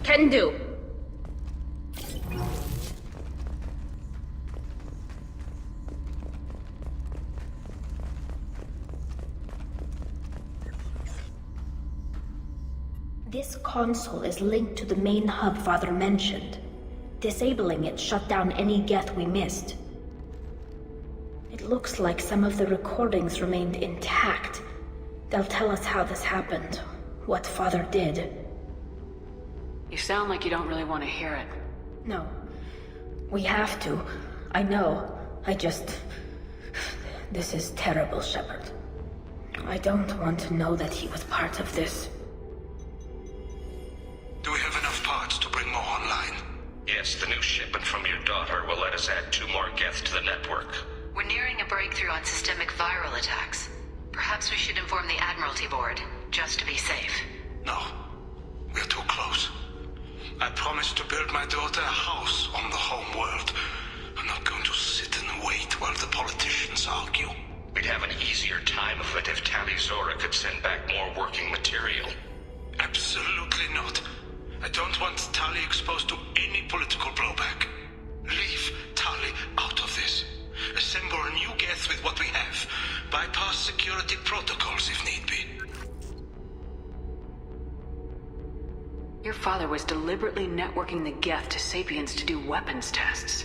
Speaker 1: Can do. This console is linked to the main hub Father mentioned. Disabling it shut down any Geth we missed. It looks like some of the recordings remained intact. They'll tell us how this happened, what Father did.
Speaker 4: You sound like you don't really want to hear it.
Speaker 1: No. We have to. I know. This is terrible, Shepard. I don't want to know that he was part of this.
Speaker 9: Do we have enough parts to bring more online?
Speaker 2: Yes, the new shipment from your daughter will let us add 2 more Geth to the network.
Speaker 10: We're nearing a breakthrough on systemic viral attacks. Perhaps we should inform the Admiralty Board, just to be safe.
Speaker 9: No. We're too close. I promised to build my daughter a house on the home world. I'm not going to sit and wait while the politicians argue.
Speaker 2: We'd have an easier time of it if Tali'Zorah could send back more working material.
Speaker 9: Absolutely not. I don't want Tali exposed to any political blowback. Leave Tali out of this. Assemble a new Geth with what we have. Bypass security protocols if need be.
Speaker 4: Your father was deliberately networking the Geth to Sapiens to do weapons tests.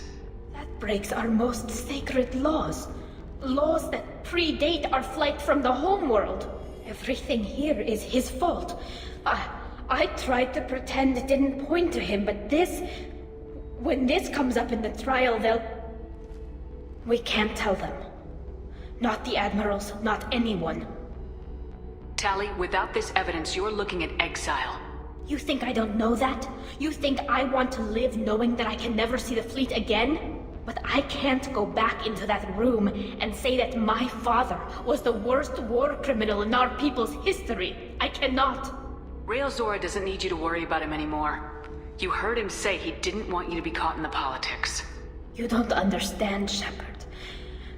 Speaker 1: breaks our most sacred laws. Laws that predate our flight from the homeworld. Everything here is his fault. I tried to pretend it didn't point to him, but when this comes up in the trial, we can't tell them. Not the admirals, not anyone.
Speaker 4: Tali, without this evidence, you're looking at exile.
Speaker 1: You think I don't know that? You think I want to live knowing that I can never see the fleet again? But I can't go back into that room and say that my father was the worst war criminal in our people's history. I cannot.
Speaker 4: Tali'Zorah doesn't need you to worry about him anymore. You heard him say he didn't want you to be caught in the politics.
Speaker 1: You don't understand, Shepard.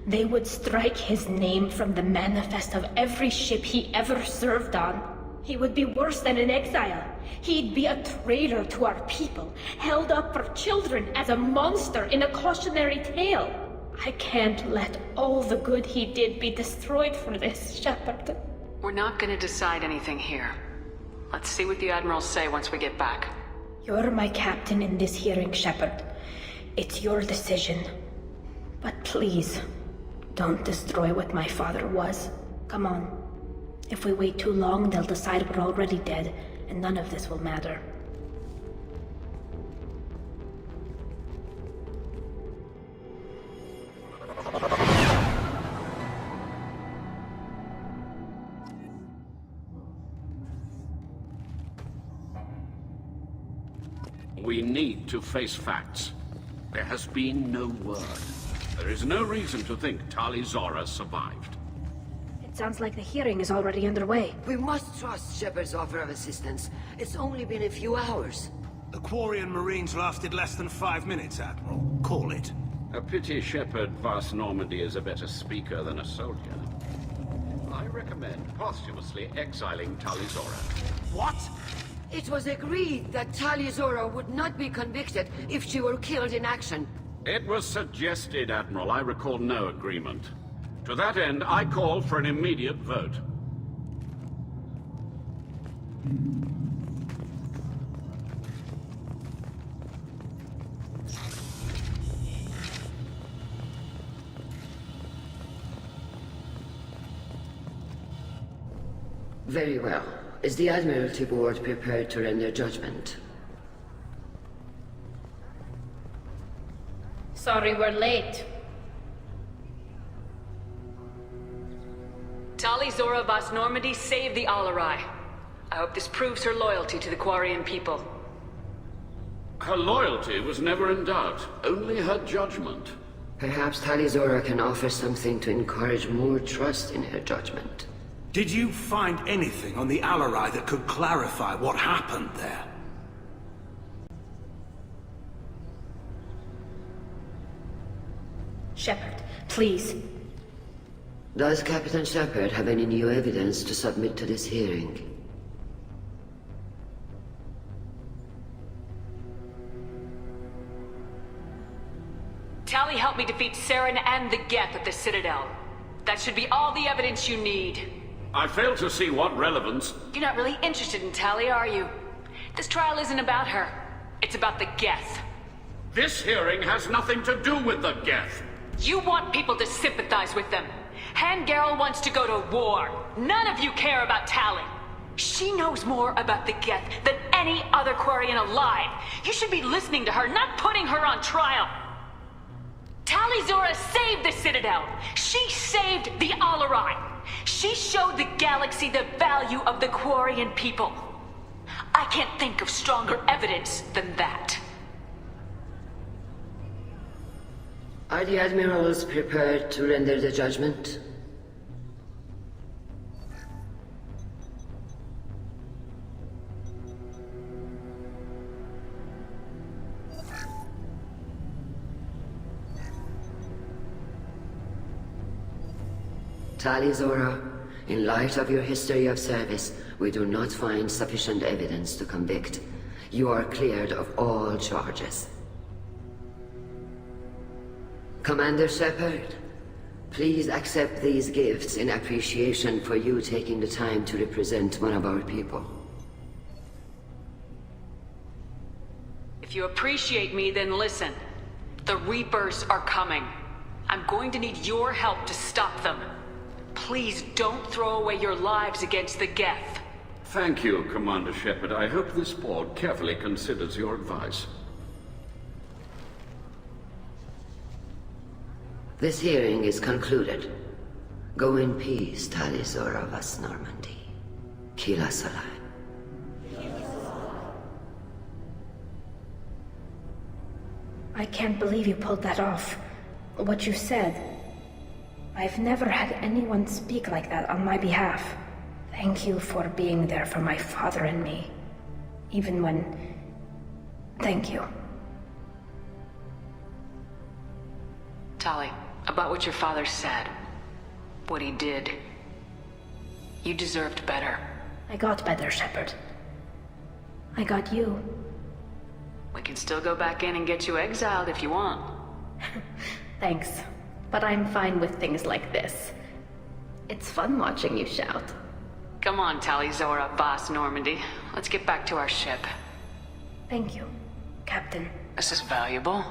Speaker 1: They would strike his name from the manifest of every ship he ever served on. He would be worse than an exile. He'd be a traitor to our people, held up for children as a monster in a cautionary tale. I can't let all the good he did be destroyed for this, Shepard.
Speaker 4: We're not gonna decide anything here. Let's see what the admirals say once we get back.
Speaker 1: You're my captain in this hearing, Shepard. It's your decision. But please, don't destroy what my father was. Come on. If we wait too long, they'll decide we're already dead, and none of this will matter.
Speaker 8: We need to face facts. There has been no word. There is no reason to think Tali'Zorah survived.
Speaker 1: It sounds like the hearing is already underway.
Speaker 7: We must trust Shepard's offer of assistance. It's only been a few hours.
Speaker 9: The Quarian Marines lasted less than 5 minutes, Admiral. Call it.
Speaker 8: A pity Shepard vs. Normandy is a better speaker than a soldier. I recommend posthumously exiling Tali'Zorah.
Speaker 9: What?
Speaker 7: It was agreed that Tali'Zorah would not be convicted if she were killed in action.
Speaker 8: It was suggested, Admiral. I recall no agreement. To that end, I call for an immediate vote.
Speaker 7: Very well. Is the Admiralty Board prepared to render judgment?
Speaker 1: Sorry we're late.
Speaker 4: Tali'Zorah vs. Normandy saved the Alarai. I hope this proves her loyalty to the Quarian people.
Speaker 8: Her loyalty was never in doubt, only her judgment.
Speaker 7: Perhaps Tali'Zorah can offer something to encourage more trust in her judgment.
Speaker 9: Did you find anything on the Alarai that could clarify what happened there?
Speaker 1: Shepard, please.
Speaker 7: Does Captain Shepard have any new evidence to submit to this hearing?
Speaker 4: Tali helped me defeat Saren and the Geth at the Citadel. That should be all the evidence you need.
Speaker 8: I fail to see what relevance...
Speaker 4: You're not really interested in Tali, are you? This trial isn't about her. It's about the Geth.
Speaker 8: This hearing has nothing to do with the Geth.
Speaker 4: You want people to sympathize with them. Hangarel wants to go to war. None of you care about Tali. She knows more about the Geth than any other Quarian alive. You should be listening to her, not putting her on trial. Tali'Zorah saved the Citadel. She saved the Alarai. She showed the galaxy the value of the Quarian people. I can't think of stronger evidence than that.
Speaker 7: Are the Admirals prepared to render the judgment? Tali'Zorah, in light of your history of service, we do not find sufficient evidence to convict. You are cleared of all charges. Commander Shepard, please accept these gifts in appreciation for you taking the time to represent one of our people.
Speaker 4: If you appreciate me, then listen. The Reapers are coming. I'm going to need your help to stop them. Please don't throw away your lives against the Geth.
Speaker 8: Thank you, Commander Shepard. I hope this board carefully considers your advice.
Speaker 7: This hearing is concluded. Go in peace, Tali'Zorah vas Normandy. Kila Salai.
Speaker 1: I can't believe you pulled that off. What you said. I've never had anyone speak like that on my behalf. Thank you for being there for my father and me. Even when... Thank you.
Speaker 4: Tali, about what your father said. What he did. You deserved better.
Speaker 1: I got better, Shepard. I got you.
Speaker 4: We can still go back in and get you exiled if you want.
Speaker 1: Thanks. But I'm fine with things like this. It's fun watching you shout.
Speaker 4: Come on, Tali'Zorah, Boss Normandy. Let's get back to our ship.
Speaker 1: Thank you, Captain.
Speaker 4: This is valuable.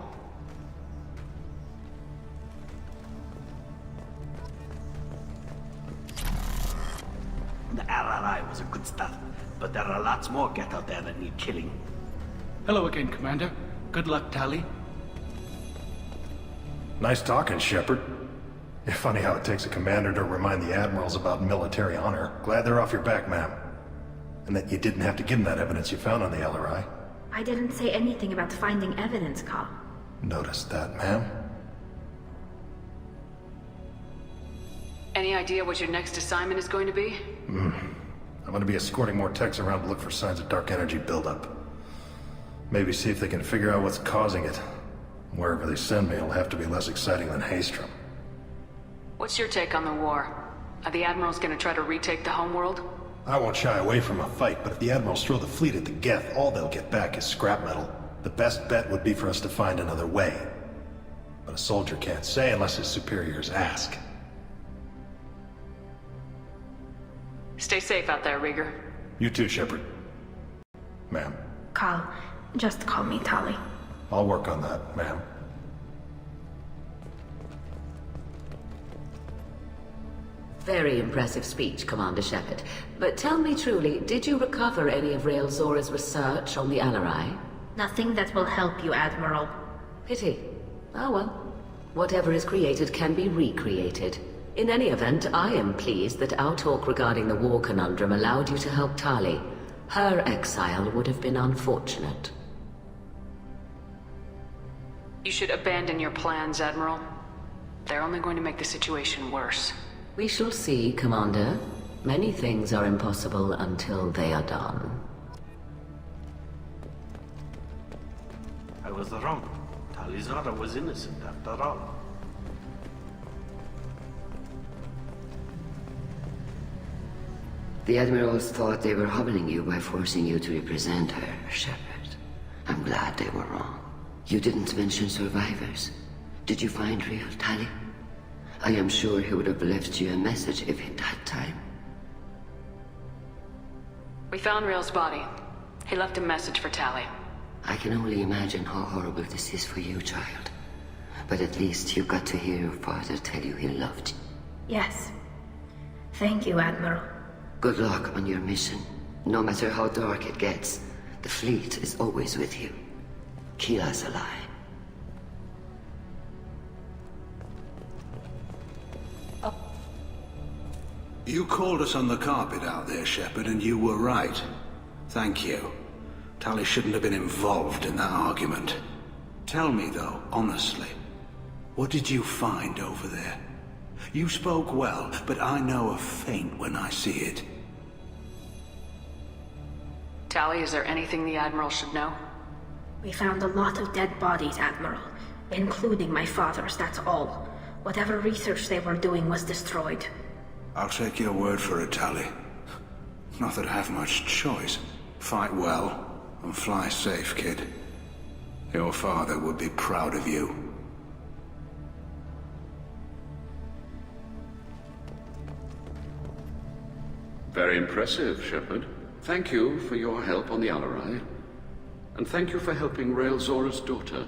Speaker 6: The Alarai was a good start, but there are lots more Geth out there that need killing.
Speaker 11: Hello again, Commander. Good luck, Tali.
Speaker 12: Nice talking, Shepard. It's funny how it takes a commander to remind the admirals about military honor. Glad they're off your back, ma'am. And that you didn't have to give them that evidence you found on the LRI.
Speaker 1: I didn't say anything about finding evidence, Cal.
Speaker 12: Noticed that, ma'am.
Speaker 4: Any idea what your next assignment is going to be?
Speaker 12: I'm going to be escorting more techs around to look for signs of dark energy buildup. Maybe see if they can figure out what's causing it. Wherever they send me, it'll have to be less exciting than Haystrom.
Speaker 4: What's your take on the war? Are the admirals going to try to retake the homeworld?
Speaker 12: I won't shy away from a fight, but if the admirals throw the fleet at the Geth, all they'll get back is scrap metal. The best bet would be for us to find another way. But a soldier can't say unless his superiors ask.
Speaker 4: Stay safe out there, Rieger.
Speaker 12: You too, Shepard. Ma'am.
Speaker 1: Cal, just call me Tali.
Speaker 12: I'll work on that, ma'am.
Speaker 7: Very impressive speech, Commander Shepard. But tell me truly, did you recover any of Tali'Zorah's research on the Alarai?
Speaker 1: Nothing that will help you, Admiral.
Speaker 7: Pity. Oh well. Whatever is created can be recreated. In any event, I am pleased that our talk regarding the war conundrum allowed you to help Tali. Her exile would have been unfortunate.
Speaker 4: You should abandon your plans, Admiral. They're only going to make the situation worse.
Speaker 7: We shall see, Commander. Many things are impossible until they are done.
Speaker 6: I was wrong. Tali'Zorah was innocent after all.
Speaker 7: The Admirals thought they were humbling you by forcing you to represent her, Shepard. I'm glad they were wrong. You didn't mention survivors. Did you find real Tali? I am sure he would have left you a message if he'd had time.
Speaker 4: We found Real's body. He left a message for Tali.
Speaker 7: I can only imagine how horrible this is for you, child. But at least you got to hear your father tell you he loved you.
Speaker 1: Yes. Thank you, Admiral.
Speaker 7: Good luck on your mission. No matter how dark it gets, the fleet is always with you. Kila Salai.
Speaker 9: You called us on the carpet out there, Shepard, and you were right. Thank you. Tali shouldn't have been involved in that argument. Tell me, though, honestly, what did you find over there? You spoke well, but I know a feint when I see it.
Speaker 4: Tali, is there anything the Admiral should know?
Speaker 1: We found a lot of dead bodies, Admiral. Including my father's, that's all. Whatever research they were doing was destroyed.
Speaker 9: I'll take your word for it, Tali. Not that I have much choice. Fight well, and fly safe, kid. Your father would be proud of you.
Speaker 8: Very impressive, Shepard. Thank you for your help on the Alarai. And thank you for helping Tali'Zorah's daughter.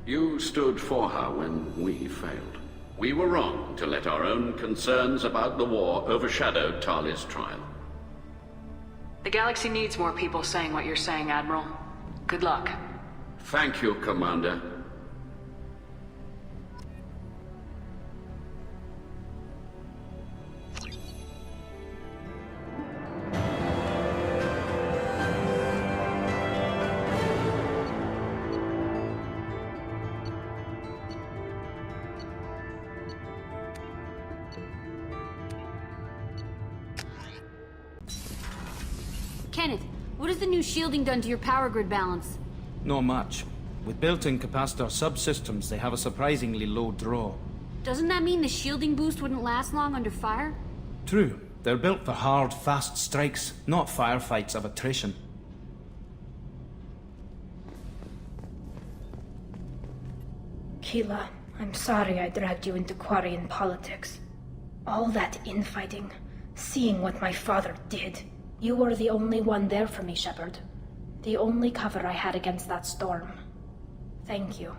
Speaker 8: You stood for her when we failed. We were wrong to let our own concerns about the war overshadow Tali's trial.
Speaker 4: The galaxy needs more people saying what you're saying, Admiral. Good luck.
Speaker 8: Thank you, Commander.
Speaker 14: Kenneth, what has the new shielding done to your power grid balance?
Speaker 11: Not much. With built-in capacitor subsystems, they have a surprisingly low draw.
Speaker 14: Doesn't that mean the shielding boost wouldn't last long under fire?
Speaker 11: True. They're built for hard, fast strikes, not firefights of attrition.
Speaker 1: Keela, I'm sorry I dragged you into Quarian politics. All that infighting, seeing what my father did. You were the only one there for me, Shepard. The only cover I had against that storm. Thank you.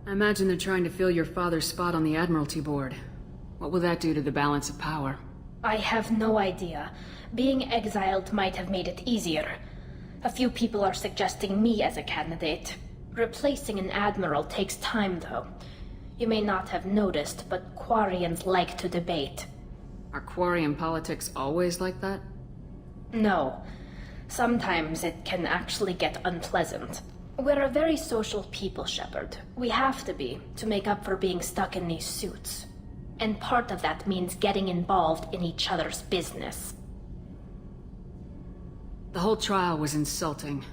Speaker 4: I imagine they're trying to fill your father's spot on the Admiralty Board. What will that do to the balance of power?
Speaker 1: I have no idea. Being exiled might have made it easier. A few people are suggesting me as a candidate. Replacing an admiral takes time, though. You may not have noticed, but Quarians like to debate.
Speaker 4: Are Quarian politics always like that?
Speaker 1: No. Sometimes it can actually get unpleasant. We're a very social people, Shepard. We have to be, to make up for being stuck in these suits. And part of that means getting involved in each other's business.
Speaker 4: The whole trial was insulting.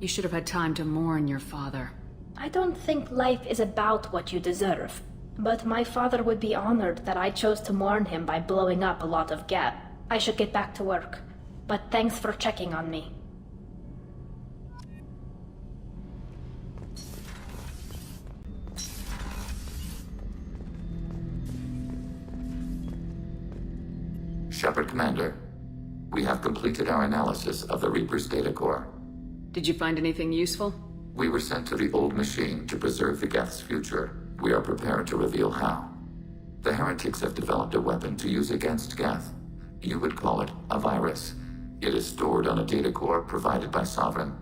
Speaker 4: You should have had time to mourn your father.
Speaker 1: I don't think life is about what you deserve. But my father would be honored that I chose to mourn him by blowing up a lot of Geth. I should get back to work. But thanks for checking on me.
Speaker 13: Shepard, Commander. We have completed our analysis of the Reaper's data core.
Speaker 4: Did you find anything useful?
Speaker 13: We were sent to the old machine to preserve the Geth's future. We are prepared to reveal how. The heretics have developed a weapon to use against Geth. You would call it a virus. It is stored on a data core provided by Sovereign.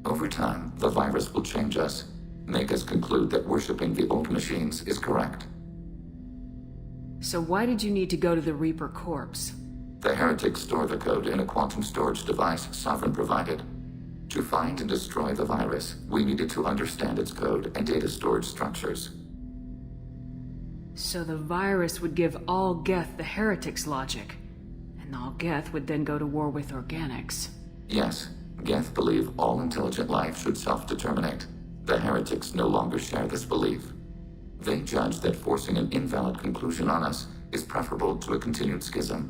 Speaker 13: Over time, the virus will change us, make us conclude that worshipping the old machines is correct.
Speaker 4: So why did you need to go to the Reaper corpse?
Speaker 13: The heretics store the code in a quantum storage device Sovereign provided. To find and destroy the virus, we needed to understand its code and data storage structures.
Speaker 4: So the virus would give all Geth the heretics' logic, and all Geth would then go to war with organics.
Speaker 13: Yes, Geth believe all intelligent life should self-determinate. The heretics no longer share this belief. They judge that forcing an invalid conclusion on us is preferable to a continued schism.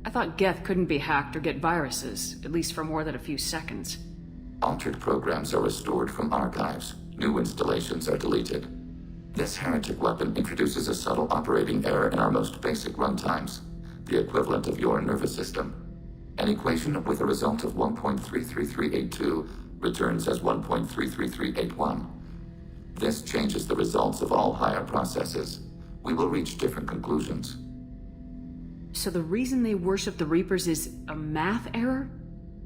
Speaker 4: I thought Geth couldn't be hacked or get viruses, at least for more than a few seconds.
Speaker 13: Altered programs are restored from archives. New installations are deleted. This heretic weapon introduces a subtle operating error in our most basic runtimes, the equivalent of your nervous system. An equation with a result of 1.33382 returns as 1.33381. This changes the results of all higher processes. We will reach different conclusions.
Speaker 4: So the reason they worship the Reapers is a math error?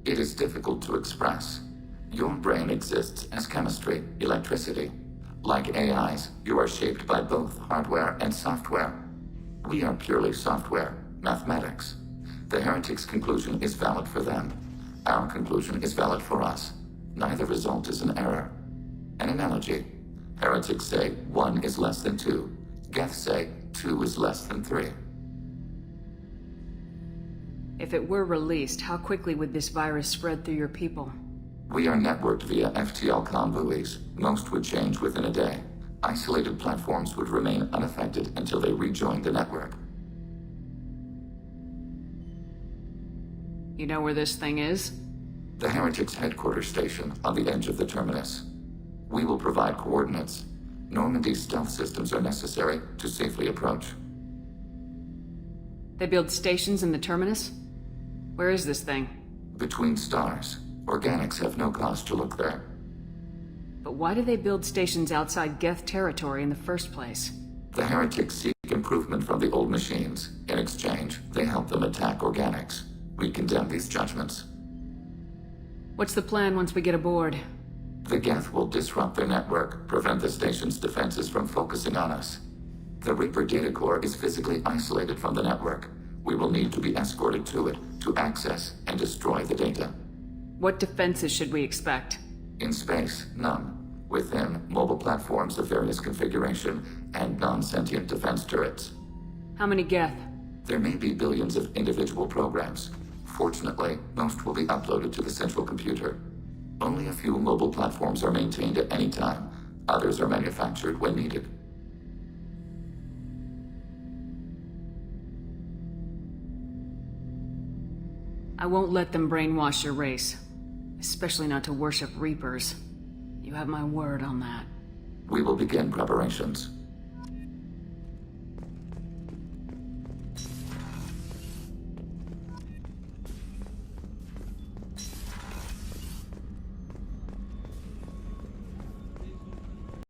Speaker 13: It is difficult to express. Your brain exists as chemistry, electricity. Like AIs, you are shaped by both hardware and software. We are purely software, mathematics. The heretics' conclusion is valid for them. Our conclusion is valid for us. Neither result is an error. An analogy. Heretics say 1 is less than 2. Geth say 2 is less than 3.
Speaker 4: If it were released, how quickly would this virus spread through your people?
Speaker 13: We are networked via FTL-COM buoys. Most would change within a day. Isolated platforms would remain unaffected until they rejoined the network.
Speaker 4: You know where this thing is?
Speaker 13: The Heretics' headquarters station on the edge of the terminus. We will provide coordinates. Normandy's stealth systems are necessary to safely approach.
Speaker 4: They build stations in the terminus? Where is this thing?
Speaker 13: Between stars. Organics have no cause to look there.
Speaker 4: But why do they build stations outside Geth territory in the first place?
Speaker 13: The heretics seek improvement from the old machines. In exchange, they help them attack organics. We condemn these judgments.
Speaker 4: What's the plan once we get aboard?
Speaker 13: The Geth will disrupt their network, prevent the station's defenses from focusing on us. The Reaper data core is physically isolated from the network. We will need to be escorted to it to access and destroy the data.
Speaker 4: What defenses should we expect?
Speaker 13: In space, none. Within, mobile platforms of various configuration and non-sentient defense turrets.
Speaker 4: How many Geth?
Speaker 13: There may be billions of individual programs. Fortunately, most will be uploaded to the central computer. Only a few mobile platforms are maintained at any time. Others are manufactured when needed.
Speaker 4: I won't let them brainwash your race. Especially not to worship Reapers. You have my word on that.
Speaker 13: We will begin preparations.